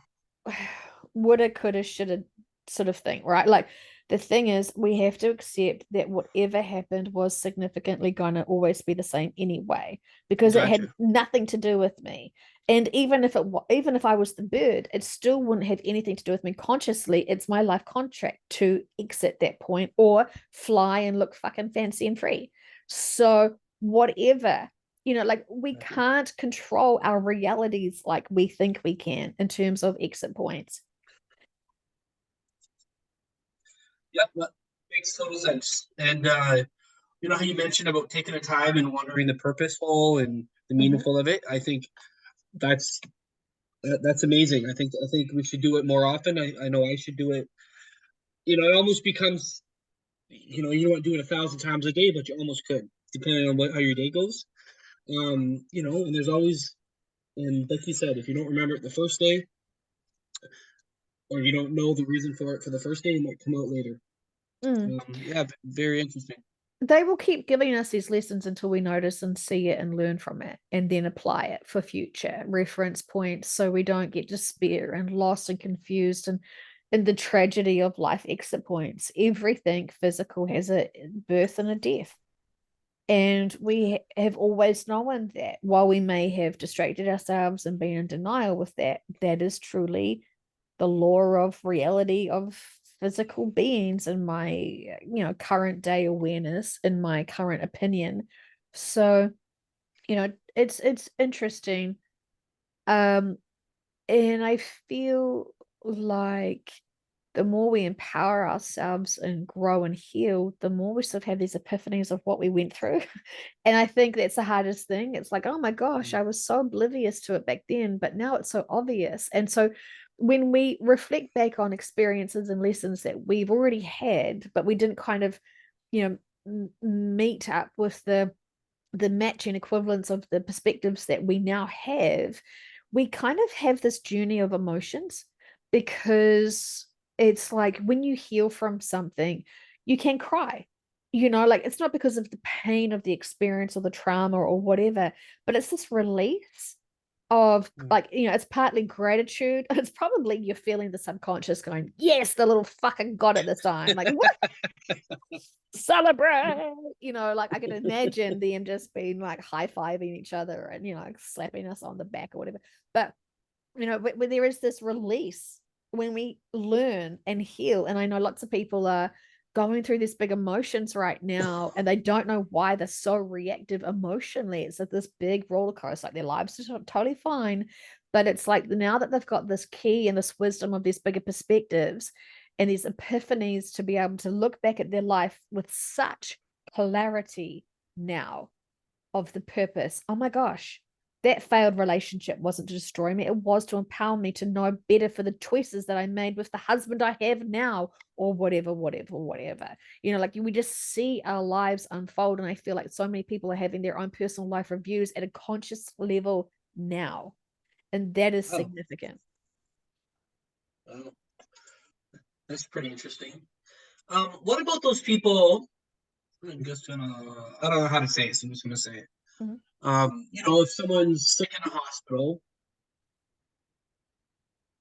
woulda, coulda, shoulda sort of thing, right? Like the thing is, we have to accept that whatever happened was significantly going to always be the same anyway, because it had Gotcha. nothing to do with me. And even if I was the bird, it still wouldn't have anything to do with me consciously. It's my life contract to exit that point or fly and look fucking fancy and free. So whatever, you know, like we can't control our realities like we think we can in terms of exit points. Yep, that makes total sense. And you know how you mentioned about taking the time and wondering the purposeful and the Mhm. meaningful of it. I think that's that's amazing. I think we should do it more often. I know I should do it. It almost becomes, you don't want to do it 1,000 times a day, but you almost could, depending on how your day goes. And there's always, and like you said, if you don't remember it the first day, or you don't know the reason for it for the first day, it might come out later. Mm. Yeah, very interesting. They will keep giving us these lessons until we notice and see it and learn from it and then apply it for future reference points so we don't get despair and lost and confused and in the tragedy of life exit points. Everything physical has a birth and a death. And we have always known that while we may have distracted ourselves and been in denial with that, that is truly the law of reality of physical beings in my, current day awareness, in my current opinion. So, it's interesting. Um, and I feel like the more we empower ourselves and grow and heal, the more we sort of have these epiphanies of what we went through. And I think that's the hardest thing. It's like, oh my gosh, I was so oblivious to it back then, but now it's so obvious. And so when we reflect back on experiences and lessons that we've already had, but we didn't kind of, meet up with the matching equivalents of the perspectives that we now have, we kind of have this journey of emotions because it's like when you heal from something, you can cry. Like it's not because of the pain of the experience or the trauma or whatever, but it's this release of Mm. like, it's partly gratitude. It's probably you're feeling the subconscious going, yes, the little fucking got it this time. Like, what? Celebrate, like I can imagine them just being like high-fiving each other and like slapping us on the back or whatever. But when there is this release when we learn and heal, and I know lots of people are going through these big emotions right now and they don't know why they're so reactive emotionally. It's like this big roller coaster, like their lives are totally fine, but it's like now that they've got this key and this wisdom of these bigger perspectives and these epiphanies to be able to look back at their life with such clarity now of the purpose. Oh my gosh, that failed relationship wasn't to destroy me. It was to empower me to know better for the choices that I made with the husband I have now, or whatever, whatever, whatever. You know, like we just see our lives unfold. And I feel like so many people are having their own personal life reviews at a conscious level now. And that is Oh, significant. wow. That's pretty interesting. What about those people? I'm just gonna, I don't know how to say it, so I'm just gonna say it. Mhm. If someone's sick in a hospital,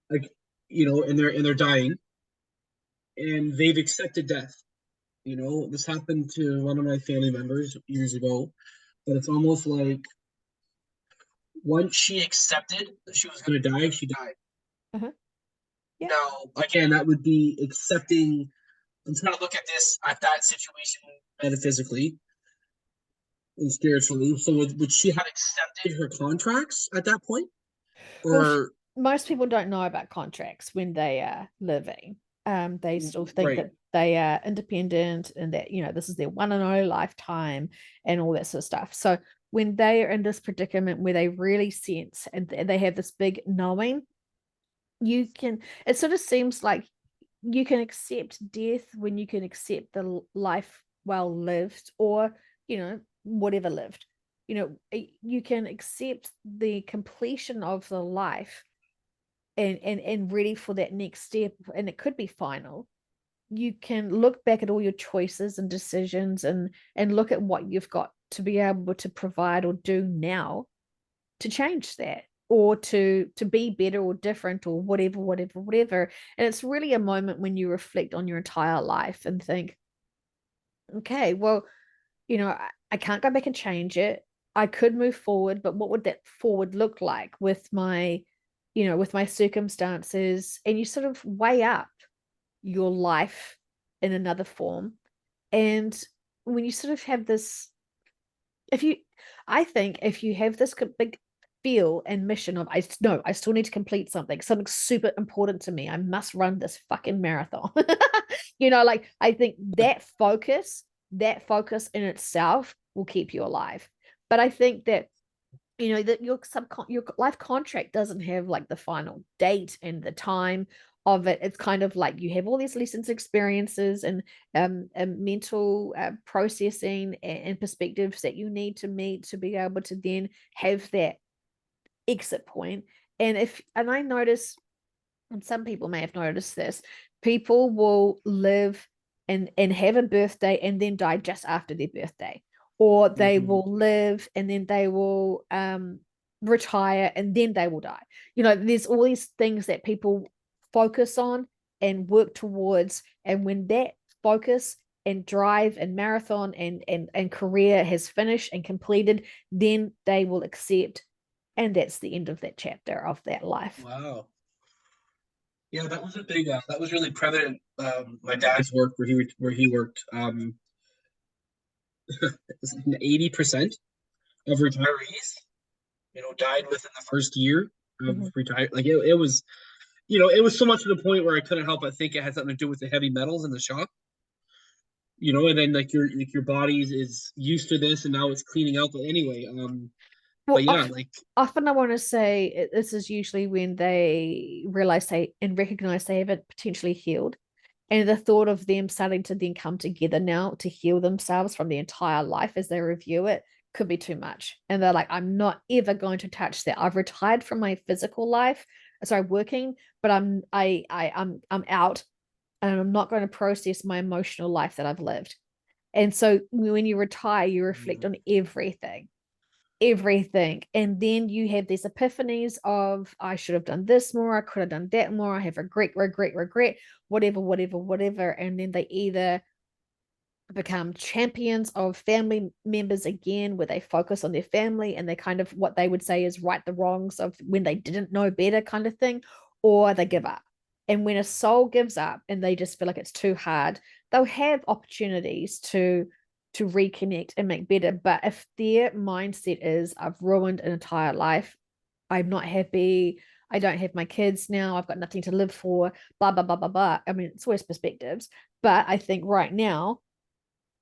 like, and they're dying, and they've accepted death. This happened to one of my family members years ago, but it's almost like once she accepted that she was gonna die, she died. Uh-huh. Yeah. Now, again, that would be accepting. I'm trying to look at this at that situation metaphysically and spiritually. So would she have accepted her contracts at that point? Well, Or most people don't know about contracts when they are living. They still think right. that they are independent and that, this is their one and only lifetime and all that sort of stuff. So when they are in this predicament where they really sense and they have this big knowing, it sort of seems like you can accept death when you can accept the life well lived, or whatever lived. You can accept the completion of the life and ready for that next step, and it could be final. You can look back at all your choices and decisions and look at what you've got to be able to provide or do now to change that, or to be better or different or whatever, whatever, whatever. And it's really a moment when you reflect on your entire life and think, okay, well, I can't go back and change it. I could move forward, but what would that forward look like with my circumstances? And you sort of weigh up your life in another form. And when you sort of have this, if you, I think if you have this big feel and mission of, I know I still need to complete something super important to me. I must run this fucking marathon. Like I think that focus in itself will keep you alive. But I think that that your life contract doesn't have like the final date and the time of it. It's kind of like you have all these lessons, experiences, and mental processing and perspectives that you need to meet to be able to then have that exit point. And I notice, and some people may have noticed this, people will live and have a birthday and then die just after their birthday, or they Mhm. will live and then they will retire and then they will die. There's all these things that people focus on and work towards, and when that focus and drive and marathon and career has finished and completed, then they will accept, and that's the end of that chapter of that life. Wow. Yeah, that was a big. That was really prevalent. My dad's work where he worked. 80% of retirees, died within the first year of Mhm. retire. Like it was so much to the point where I couldn't help but think it had something to do with the heavy metals in the shop. And then like your body is used to this, and now it's cleaning out. But anyway, but Well, yeah, like often I want to say this is usually when they realize they and recognize they haven't potentially healed. And the thought of them starting to then come together now to heal themselves from the entire life as they review it could be too much. And they're like, I'm not ever going to touch that. I've retired from my physical life, sorry, working, but I'm out, and I'm not going to process my emotional life that I've lived. And so when you retire, you reflect on everything. And then you have these epiphanies of, I should have done this more, I could have done that more, I have regret, whatever, whatever, whatever. And then they either become champions of family members again, where they focus on their family and they kind of, what they would say is, right the wrongs of when they didn't know better, kind of thing, or they give up. And when a soul gives up and they just feel like it's too hard, they'll have opportunities to reconnect and make better. But if their mindset is, I've ruined an entire life, I'm not happy, I don't have my kids now, I've got nothing to live for, blah blah blah blah blah. I mean, it's always perspectives, but I think right now,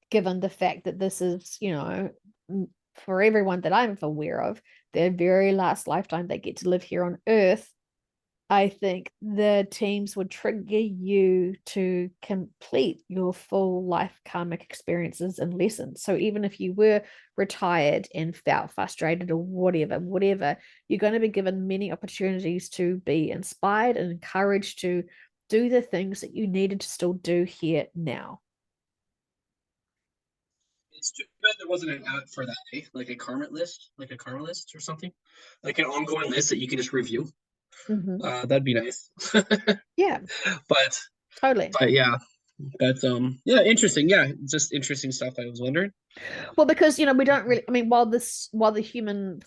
given the fact that this is, for everyone that I'm aware of, their very last lifetime they get to live here on Earth, I think the teams would trigger you to complete your full life karmic experiences and lessons. So even if you were retired and felt frustrated or whatever, you're going to be given many opportunities to be inspired and encouraged to do the things that you needed to still do here now. It's too bad there wasn't an app for that, eh? Like a karma list or something, like an ongoing list that you can just review. Mm-hmm. That'd be nice. Yeah, but totally. but yeah, yeah, interesting. Yeah, just interesting stuff. I was wondering. Well, because we don't really. I mean, while the human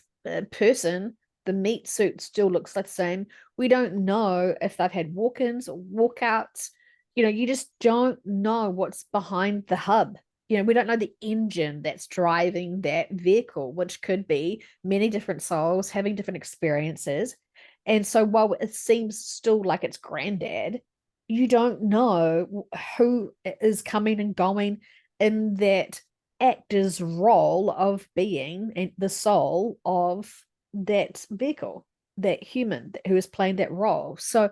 person, the meat suit still looks like the same. We don't know if they've had walk-ins or walkouts. You just don't know what's behind the hub. We don't know the engine that's driving that vehicle, which could be many different souls having different experiences. And so, while it seems still like it's granddad, you don't know who is coming and going in that actor's role of being the soul of that vehicle, that human who is playing that role. So,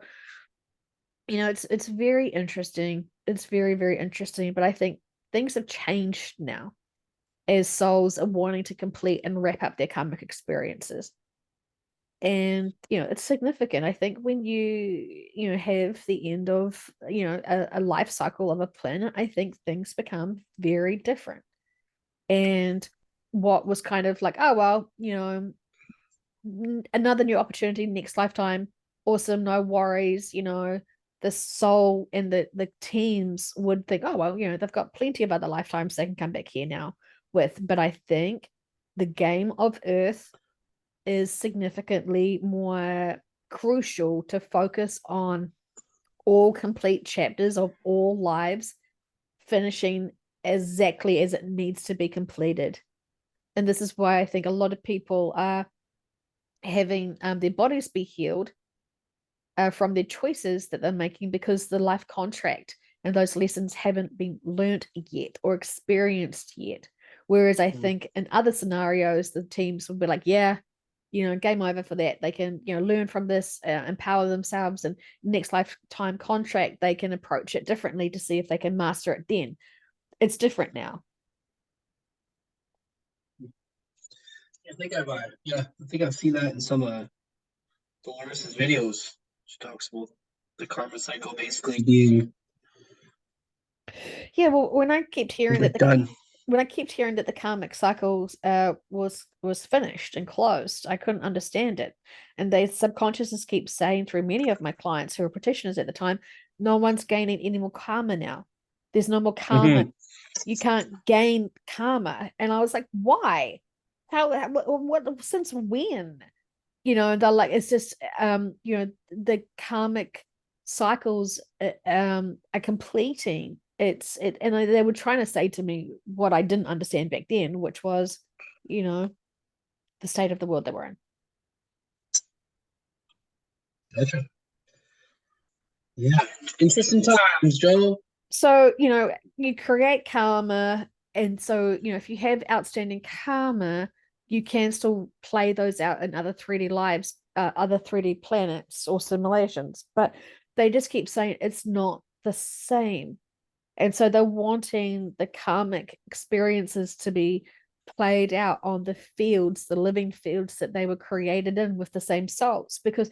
it's very interesting. It's very, very interesting. But I think things have changed now as souls are wanting to complete and wrap up their karmic experiences. And it's significant. I think when you have the end of a life cycle of a planet, I think things become very different. And what was kind of like, oh well, another new opportunity next lifetime, awesome, no worries. The soul and the teams would think, oh well, they've got plenty of other lifetimes they can come back here now with. But I think the game of Earth is significantly more crucial to focus on all complete chapters of all lives finishing exactly as it needs to be completed. And this is why I think a lot of people are having their bodies be healed from their choices that they're making, because the life contract and those lessons haven't been learnt yet or experienced yet. Whereas I think in other scenarios, the teams would be like, yeah, game over for that. They can, learn from this, empower themselves, and next lifetime contract, they can approach it differently to see if they can master it then. It's different now. I think I've seen that in some Dolores's videos. She talks about the karma cycle basically being Yeah, well, when I kept hearing that like done. the karmic cycles was finished and closed, I couldn't understand it. And they subconsciousness keeps saying through many of my clients who were practitioners at the time, no one's gaining any more karma now. There's no more karma. Mm-hmm. You can't gain karma. And I was like, why? What since when? They're like, it's just the karmic cycles are completing. And they were trying to say to me what I didn't understand back then, which was, you know, the state of the world that we're in. Gotcha. Yeah, interesting times, Joe. So, you create karma, and so, if you have outstanding karma, you can still play those out in other 3D lives, other 3D planets or simulations, but they just keep saying it's not the same. And so they're wanting the karmic experiences to be played out on the fields, the living fields that they were created in with the same souls, because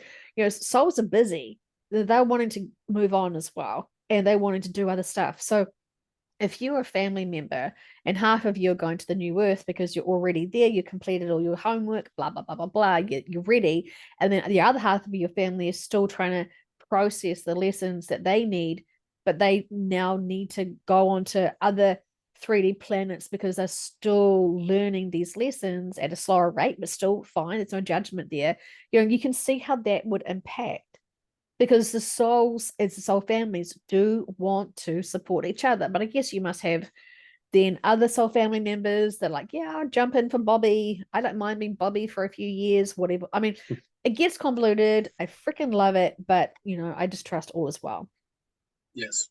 souls are busy. They're wanting to move on as well, and they wanting to do other stuff. So if you're a family member and half of you are going to the new earth because you're already there, you completed all your homework, blah blah blah blah blah, you're ready, and then the other half of your family is still trying to process the lessons that they need, but they now need to go on to other 3D planets because they're still learning these lessons at a slower rate, but still fine. There's no judgment there. You can see how that would impact, because the souls, as the soul families, do want to support each other. But I guess you must have then other soul family members that are like, yeah, I'll jump in for Bobby. I don't mind being Bobby for a few years, whatever. I mean, it gets convoluted. I freaking love it, but I just trust all as well. Yes,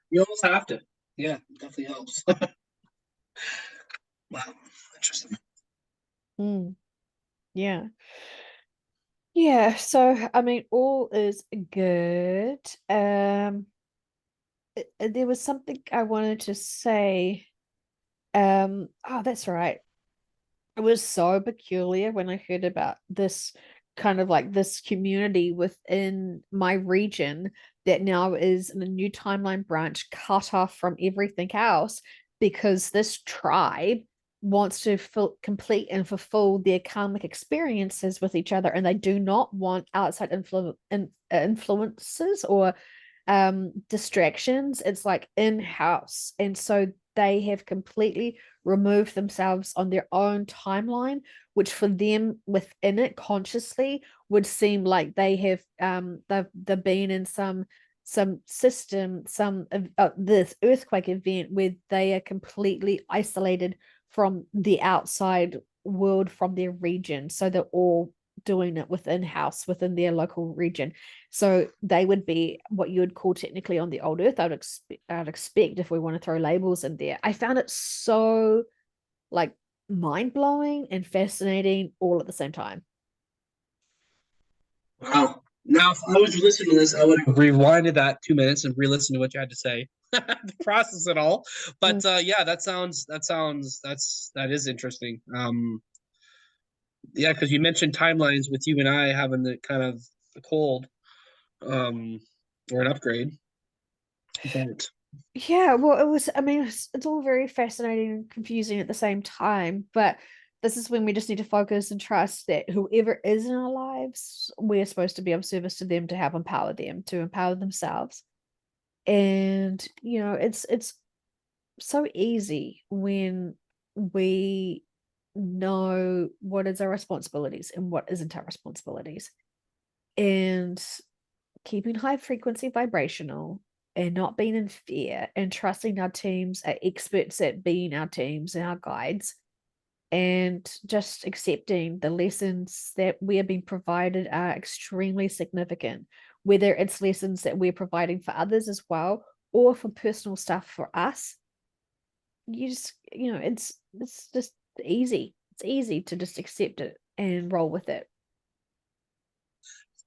you almost have to. Yeah, definitely helps. Wow, interesting. Mm. Yeah. Yeah, so I mean, all is good. There was something I wanted to say. Oh, that's right. It was so peculiar when I heard about this kind of like this community within my region that now is in a new timeline branch cut off from everything else because this tribe wants to complete and fulfill their karmic experiences with each other, and they do not want outside influences or distractions. It's like in-house, and so they have completely removed themselves on their own timeline, which for them within it consciously would seem like they have they've been in some system, this earthquake event where they are completely isolated from the outside world, from their region, so they're all doing it within house within their local region. So they would be what you would call technically on the old earth. I'd expect, if we want to throw labels in there. I found it so like mind blowing and fascinating all at the same time. Wow. Now, if I was listening to this, I would have rewinded that 2 minutes and re-listened to what you had to say to process it all. Mm. But yeah, that is interesting. Yeah, because you mentioned timelines with you and I having the kind of the cold, um, or an upgrade. But Yeah, well, it was, I mean, it's all very fascinating and confusing at the same time, but this is when we just need to focus and trust that whoever is in our lives, we're supposed to be of service to them to help empower them, to empower themselves. And, it's so easy when we know what is our responsibilities and what isn't our responsibilities. And keeping high frequency vibrational and not being in fear and trusting our teams are experts at being our teams and our guides, and just accepting the lessons that we are being provided are extremely significant, whether it's lessons that we're providing for others as well or for personal stuff for us. You just, it's just easy. It's easy to just accept it and roll with it.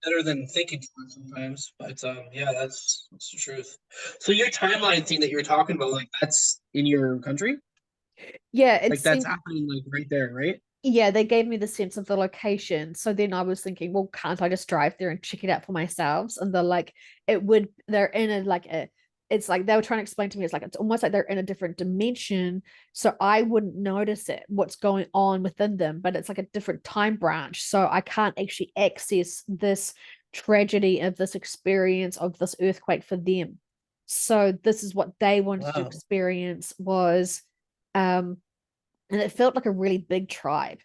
better than thinking too much sometimes. But yeah, that's the truth. So your timeline thing that you were talking about, like that's in your country, Yeah, like it's that's happening like right there, right? yeah, they gave me the sense of the location. So then I was thinking, well, can't I just drive there and check it out for myself? And they're like, they're in it's like they were trying to explain to me, it's like, it's almost like they're in a different dimension. So I wouldn't notice it, what's going on within them, but it's like a different time branch. So I can't actually access this tragedy of this experience of this earthquake for them. So this is what they wanted to Wow. experience was, um, and it felt like a really big tribe,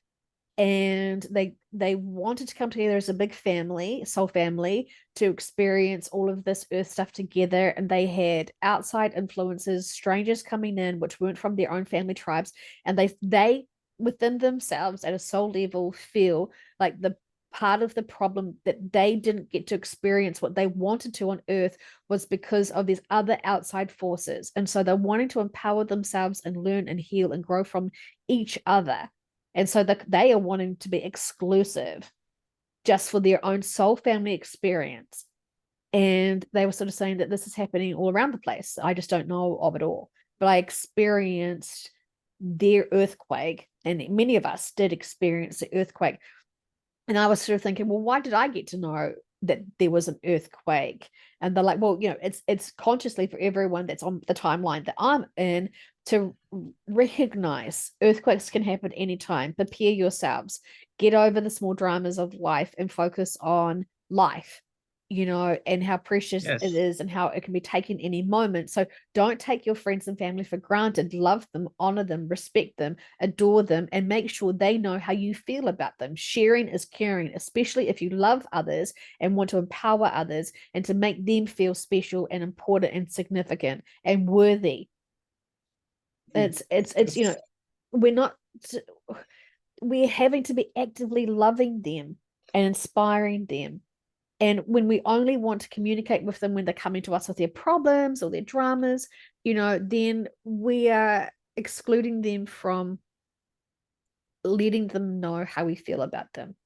and they wanted to come together as a big family, soul family, to experience all of this earth stuff together. And they had outside influences, strangers coming in which weren't from their own family tribes, and they within themselves at a soul level feel like the part of the problem that they didn't get to experience what they wanted to on earth was because of these other outside forces. And so they're wanting to empower themselves and learn and heal and grow from each other, and so they are wanting to be exclusive just for their own soul family experience. And they were sort of saying that this is happening all around the place. I just don't know of it all. But I experienced their earthquake, and many of us did experience the earthquake. And I was sort of thinking, well, why did I get to know that there was an earthquake? And they're like, well, it's consciously for everyone that's on the timeline that I'm in to recognize earthquakes can happen anytime. Prepare yourselves, get over the small dramas of life and focus on life, and how precious it Yes. is and how it can be taken any moment. So don't take your friends and family for granted. Love them, honor them, respect them, adore them, and make sure they know how you feel about them. Sharing is caring, especially if you love others and want to empower others and to make them feel special and important and significant and worthy. It's we're not we're having to be actively loving them and inspiring them. And when we only want to communicate with them when they're coming to us with their problems or their dramas, then we are excluding them from letting them know how we feel about them.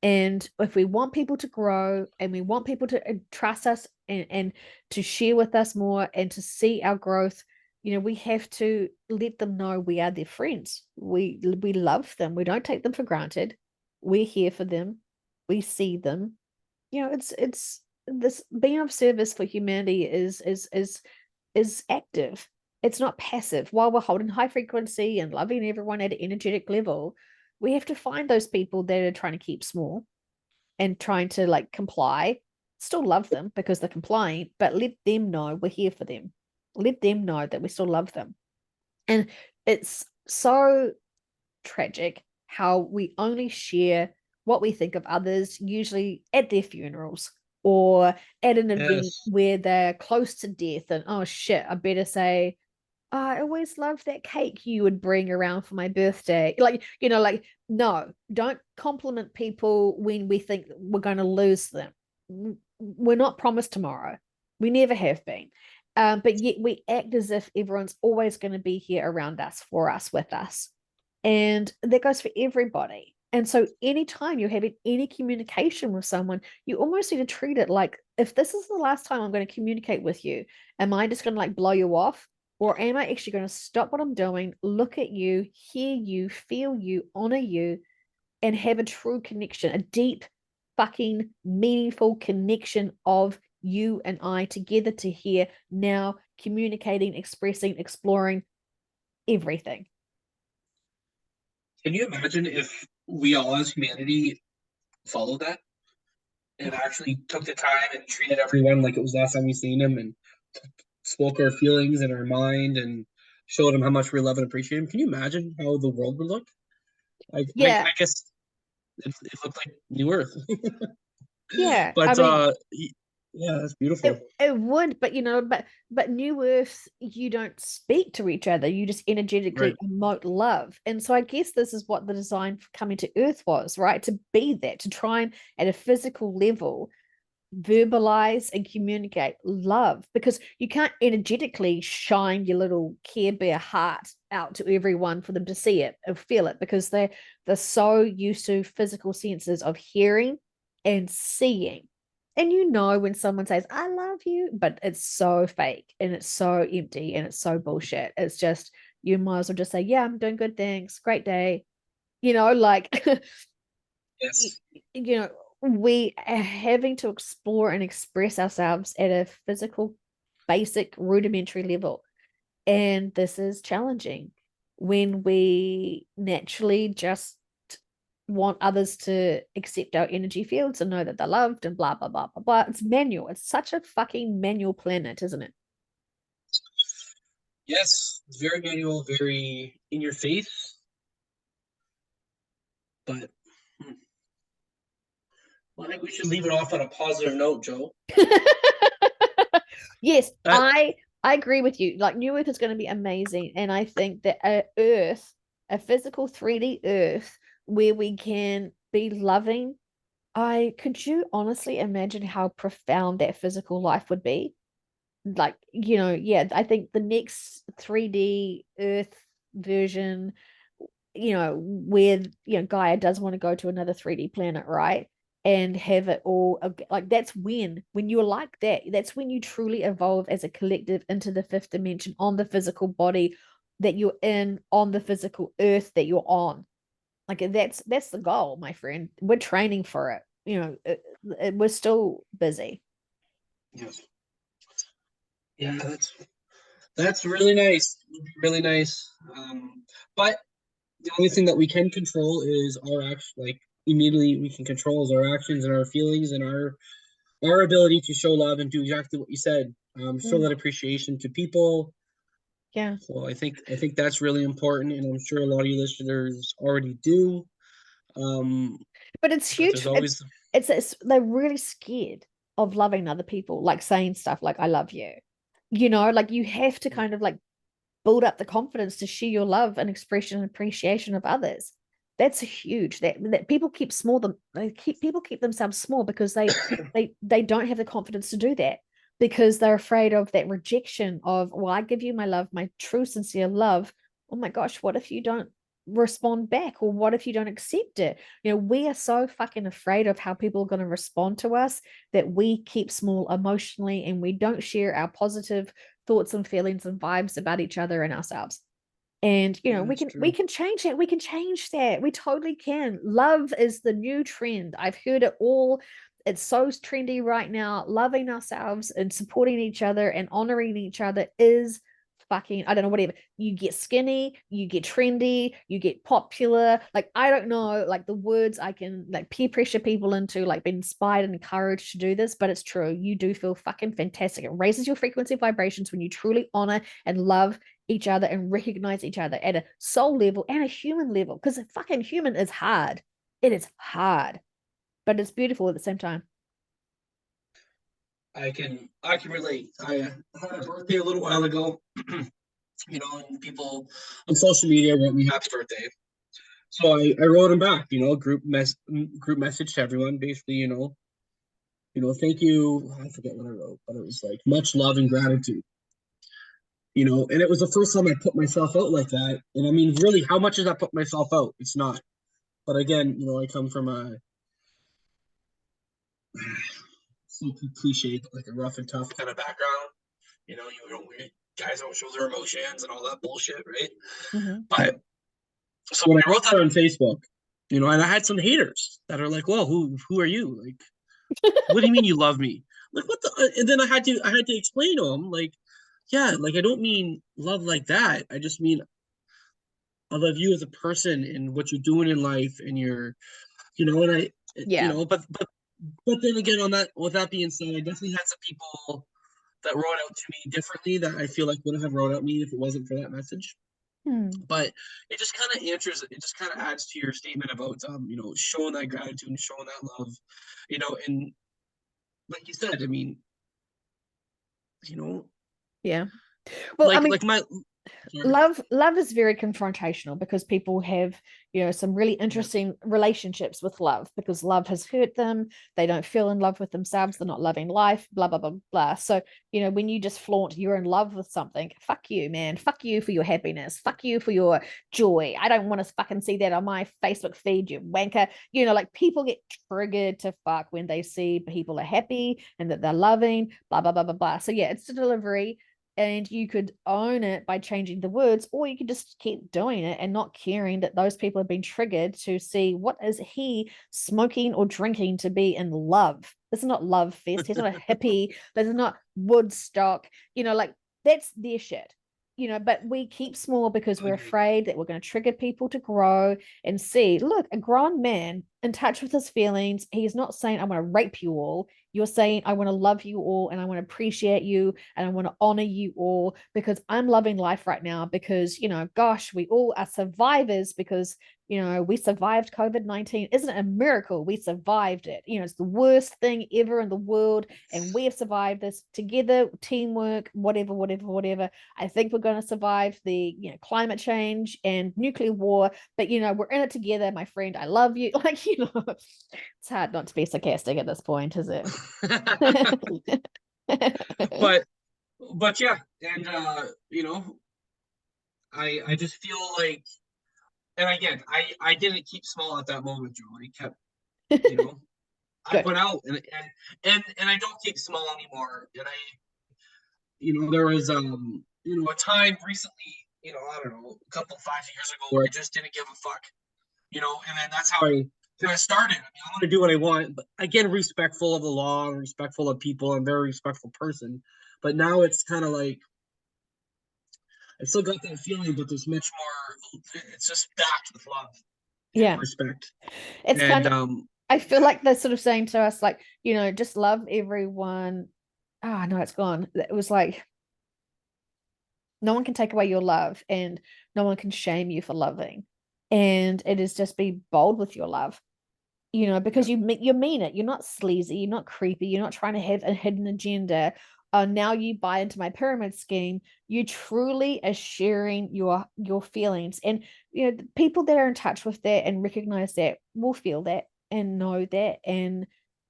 And if we want people to grow and we want people to trust us and to share with us more and to see our growth, we have to let them know we are their friends. We love them. We don't take them for granted. We're here for them. We see them. It's this being of service for humanity is active. It's not passive. While we're holding high frequency and loving everyone at an energetic level, we have to find those people that are trying to keep small and trying to like comply. Still love them because they're complying, but let them know we're here for them. Let them know that we still love them. And it's so tragic how we only share what we think of others, usually at their funerals or at an event Yes. where they're close to death. And oh shit, I better say, oh, I always loved that cake you would bring around for my birthday. Like, no, don't compliment people when we think we're going to lose them. We're not promised tomorrow. We never have been. But yet we act as if everyone's always going to be here around us, for us, with us. And that goes for everybody. And so anytime you're having any communication with someone, you almost need to treat it like, if this is the last time I'm going to communicate with you, am I just going to like blow you off? Or am I actually going to stop what I'm doing, look at you, hear you, feel you, honor you, and have a true connection, a deep, fucking meaningful connection of you and I together to here now, communicating, expressing, exploring everything. Can you imagine if we all as humanity followed that and actually took the time and treated everyone like it was the last time we seen them and spoke our feelings and our mind and showed them how much we love and appreciate them? Can you imagine how the world would look? Yeah, I guess it looked like New Earth. yeah. I But mean, yeah, that's It beautiful. it would, but but New Earth, you don't speak to each other. You just Right. energetically emote love. And so I guess this is what the design for coming to Earth was, right? To be that, to try and at a physical level verbalize and communicate love, because you can't energetically shine your little Care Bear heart out to everyone for them to see it or feel it, because they're so used to physical senses of hearing and seeing. And when someone says I love you, but it's so fake and it's so empty and it's so bullshit. It's just, you might as well just say, yeah, I'm doing good, thanks, great day, like Yes. you know, we are having to explore and express ourselves at a physical, basic, rudimentary level. And this is challenging when we naturally just want others to accept our energy fields and know that they're loved and blah, blah, blah, blah, blah. It's manual. It's such a fucking manual planet, isn't it? Yes. It's very manual, very in your face. But well, I think we should leave it off on a positive note, Joe. Yes, That I agree with you. Like New Earth is going to be amazing, and I think that a physical 3D Earth where we can be loving. I could you honestly imagine how profound that physical life would be? Like, yeah, I think the next 3D Earth version, where Gaia does want to go to another 3D planet, right? And have it all like, that's when you're like that, that's when you truly evolve as a collective into the fifth dimension on the physical body that you're in, on the physical earth that you're on. Like that's the goal, my friend. We're training for it. We're still busy. yes. Yeah, that's really nice. Really nice. But the only thing that we can control is our action. Like immediately, we can control is our actions and our feelings and our ability to show love and do exactly what you said. Show Mm, that appreciation to people. yeah, So I think that's really important, and I'm sure a lot of you listeners already do. Um, but it's but huge. there's always It's they're really scared of loving other people, like saying stuff like "I love you." Like you have to kind of like build up the confidence to share your love and expression and appreciation of others. That's huge. That people keep small them. People keep themselves small because they don't have the confidence to do that, because they're afraid of that rejection of, well, I give you my love, my true sincere love. Oh my gosh, what if you don't? respond back? Or what if you don't accept it? We are so fucking afraid of how people are going to respond to us that we keep small emotionally, and we don't share our positive thoughts and feelings and vibes about each other and ourselves. And Yeah, we that's can we true. can change that. We can change that. We totally can. Love is the new trend. I've heard it all. It's so trendy right now. Loving ourselves and supporting each other and honoring each other is fucking, I don't know, whatever. You get skinny, you get trendy, you get popular. Like, I don't know, like the words I can like peer pressure people into, like being inspired and encouraged to do this, but it's true. You do feel fucking fantastic. It raises your frequency vibrations when you truly honor and love each other and recognize each other at a soul level and a human level, because a fucking human is hard. It is hard, but it's beautiful at the same time. I can relate. I had a birthday a little while ago, and people on social media wrote me happy birthday. So I wrote him back, group message to everyone, basically, thank you. I forget what I wrote, but it was like much love and gratitude. And it was the first time I put myself out like that. And I mean, really, how much does that put myself out? It's not. But again, I come from a cliche, like a rough and tough kind of background. Guys don't show their emotions and all that bullshit, right? Mm-hmm. But so when I wrote that on Facebook, and I had some haters that are like, "Well, who are you? Like, what do you mean you love me? Like, what the?" And then I had to explain to them, like, yeah, like I don't mean love like that. I just mean I love you as a person and what you're doing in life, and and I, Yeah. but then again, with that being said, I definitely had some people that wrote out to me differently that I feel like wouldn't have wrote out me if it wasn't for that message. Hmm. But it just kind of adds to your statement about showing that gratitude and showing that love, and like you said, I mean, you know, Yeah. Well, I like mean, like my sorry, love is very confrontational, because people have some really yeah, interesting relationships with love, because love has hurt them. They don't feel in love with themselves. They're not loving life, blah blah blah blah. So when you just flaunt you're in love with something, fuck you, man. Fuck you for your happiness. Fuck you for your joy. I don't want to fucking see that on my Facebook feed, you wanker. Like, people get triggered to fuck when they see people are happy and that they're loving, blah blah blah blah blah. So yeah, it's the delivery, and you could own it by changing the words, or you could just keep doing it and not caring that those people have been triggered to see what is he smoking or drinking to be in love. This is not love fest. He's not a hippie. This is not Woodstock. Like, that's their shit. But we keep small because I we're agree. afraid that we're going to trigger people to grow and see, look, a grown man in touch with his feelings. He's not saying, I want to rape you all. You're saying, I want to love you all, and I want to appreciate you, and I want to honor you all, because I'm loving life right now, because, gosh, we all are survivors, because, we survived COVID-19. Isn't it a miracle we survived it? It's the worst thing ever in the world, and we have survived this together, teamwork, whatever, whatever, whatever. I think we're going to survive the, climate change and nuclear war, but, we're in it together, my friend. I love you. Like, it's hard not to be sarcastic at this point, is it? but yeah, and I just feel like, and again, I didn't keep small at that moment, Joe. I kept, you know, I Good. went out and I don't keep small anymore. And there was a time recently, I don't know, a couple 5 years ago where I just didn't give a fuck, and then that's how I kind of started. I mean, I want to do what I want, but again, respectful of the law, respectful of people. I'm a very respectful person. But now it's kind of like I still got that feeling, but there's much more. It's just backed with love and Yeah. respect. It's And kind of, I feel like they're sort of saying to us, like, just love everyone. Ah, no, it's gone. It was like, no one can take away your love, and no one can shame you for loving. And it is just be bold with your love, yeah, because you mean it. You're not sleazy, you're not creepy, you're not trying to have a hidden agenda. Now you buy into my pyramid scheme. You truly are sharing your feelings, and the people that are in touch with that and recognize that will feel that and know that, and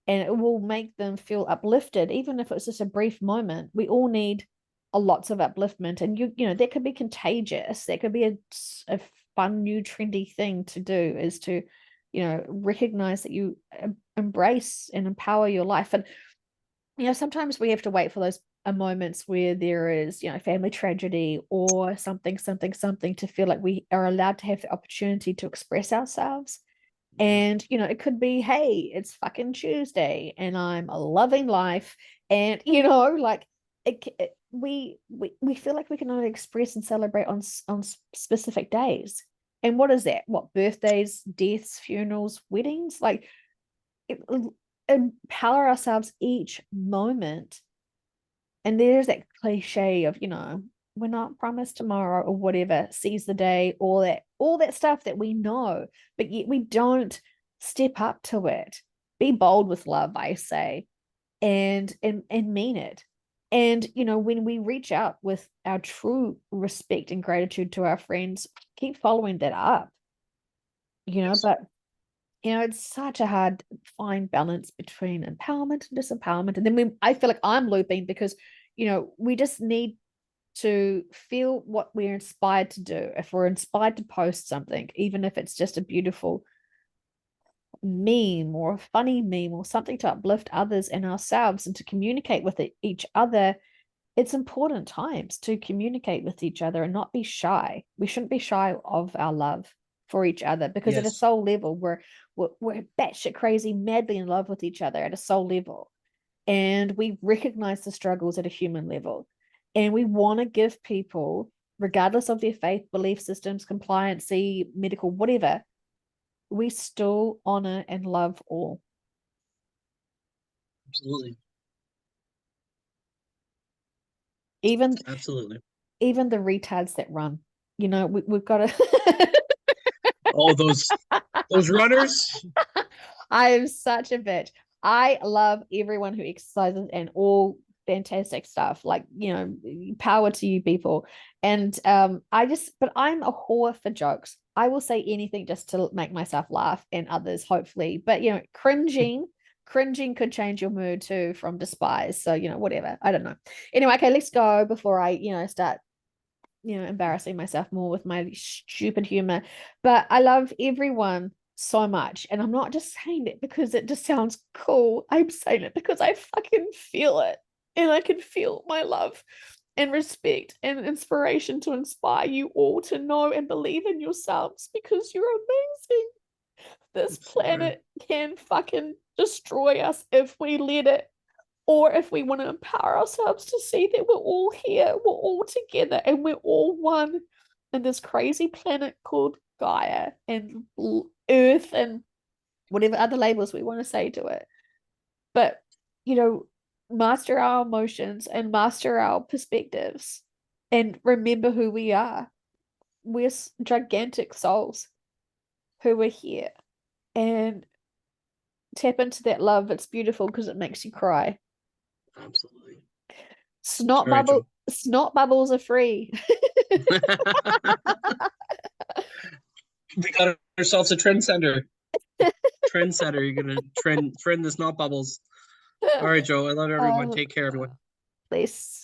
it will make them feel uplifted, even if it's just a brief moment. We all need a lots of upliftment, and that could be contagious. That could be a fun new trendy thing to do, is to, recognize that you embrace and empower your life. And sometimes we have to wait for those moments where there is, family tragedy or something to feel like we are allowed to have the opportunity to express ourselves. And it could be, hey, it's fucking Tuesday and I'm loving life. And like we feel like we can only express and celebrate on specific days. And what is that? What, birthdays, deaths, funerals, weddings? Like, empower ourselves each moment. And there's that cliche of, we're not promised tomorrow or whatever, seize the day, all that stuff that we know, but yet we don't step up to it. Be bold with love, I say, and mean it. And when we reach out with our true respect and gratitude to our friends, keep following that up. But it's such a hard fine balance between empowerment and disempowerment. And then I feel like I'm looping because, we just need to feel what we're inspired to do. If we're inspired to post something, even if it's just a beautiful meme or a funny meme or something to uplift others and ourselves and to communicate with each other, it's important times to communicate with each other and not be shy. We shouldn't be shy of our love for each other, because at a soul level, we're batshit crazy, madly in love with each other at a soul level. And we recognize the struggles at a human level. And we want to give people, regardless of their faith, belief systems, compliancy, medical, whatever, we still honor and love all. Absolutely. Absolutely. Even the retards that run, we've got to Oh, those runners. I am such a bitch. I love everyone who exercises and all fantastic stuff. Like, power to you people. And but I'm a whore for jokes. I will say anything just to make myself laugh and others, hopefully. But cringing could change your mood too from despise. So, whatever. I don't know. Anyway, okay, let's go before I, start embarrassing myself more with my stupid humor. But I love everyone so much. And I'm not just saying it because it just sounds cool. I'm saying it because I fucking feel it. And I can feel my love and respect and inspiration to inspire you all to know and believe in yourselves, because you're amazing. This planet can fucking destroy us if we let it, or if we want to empower ourselves to see that we're all here, we're all together, and we're all one in this crazy planet called Gaia and Earth and whatever other labels we want to say to it. But, master our emotions and master our perspectives and remember who we are. We're gigantic souls who are here, and tap into that love. It's beautiful because it makes you cry. Absolutely. Snot bubbles are free. We got ourselves a trendsetter. You're gonna trend the snot bubbles. All right, Joe. I love everyone. Take care, everyone. Please.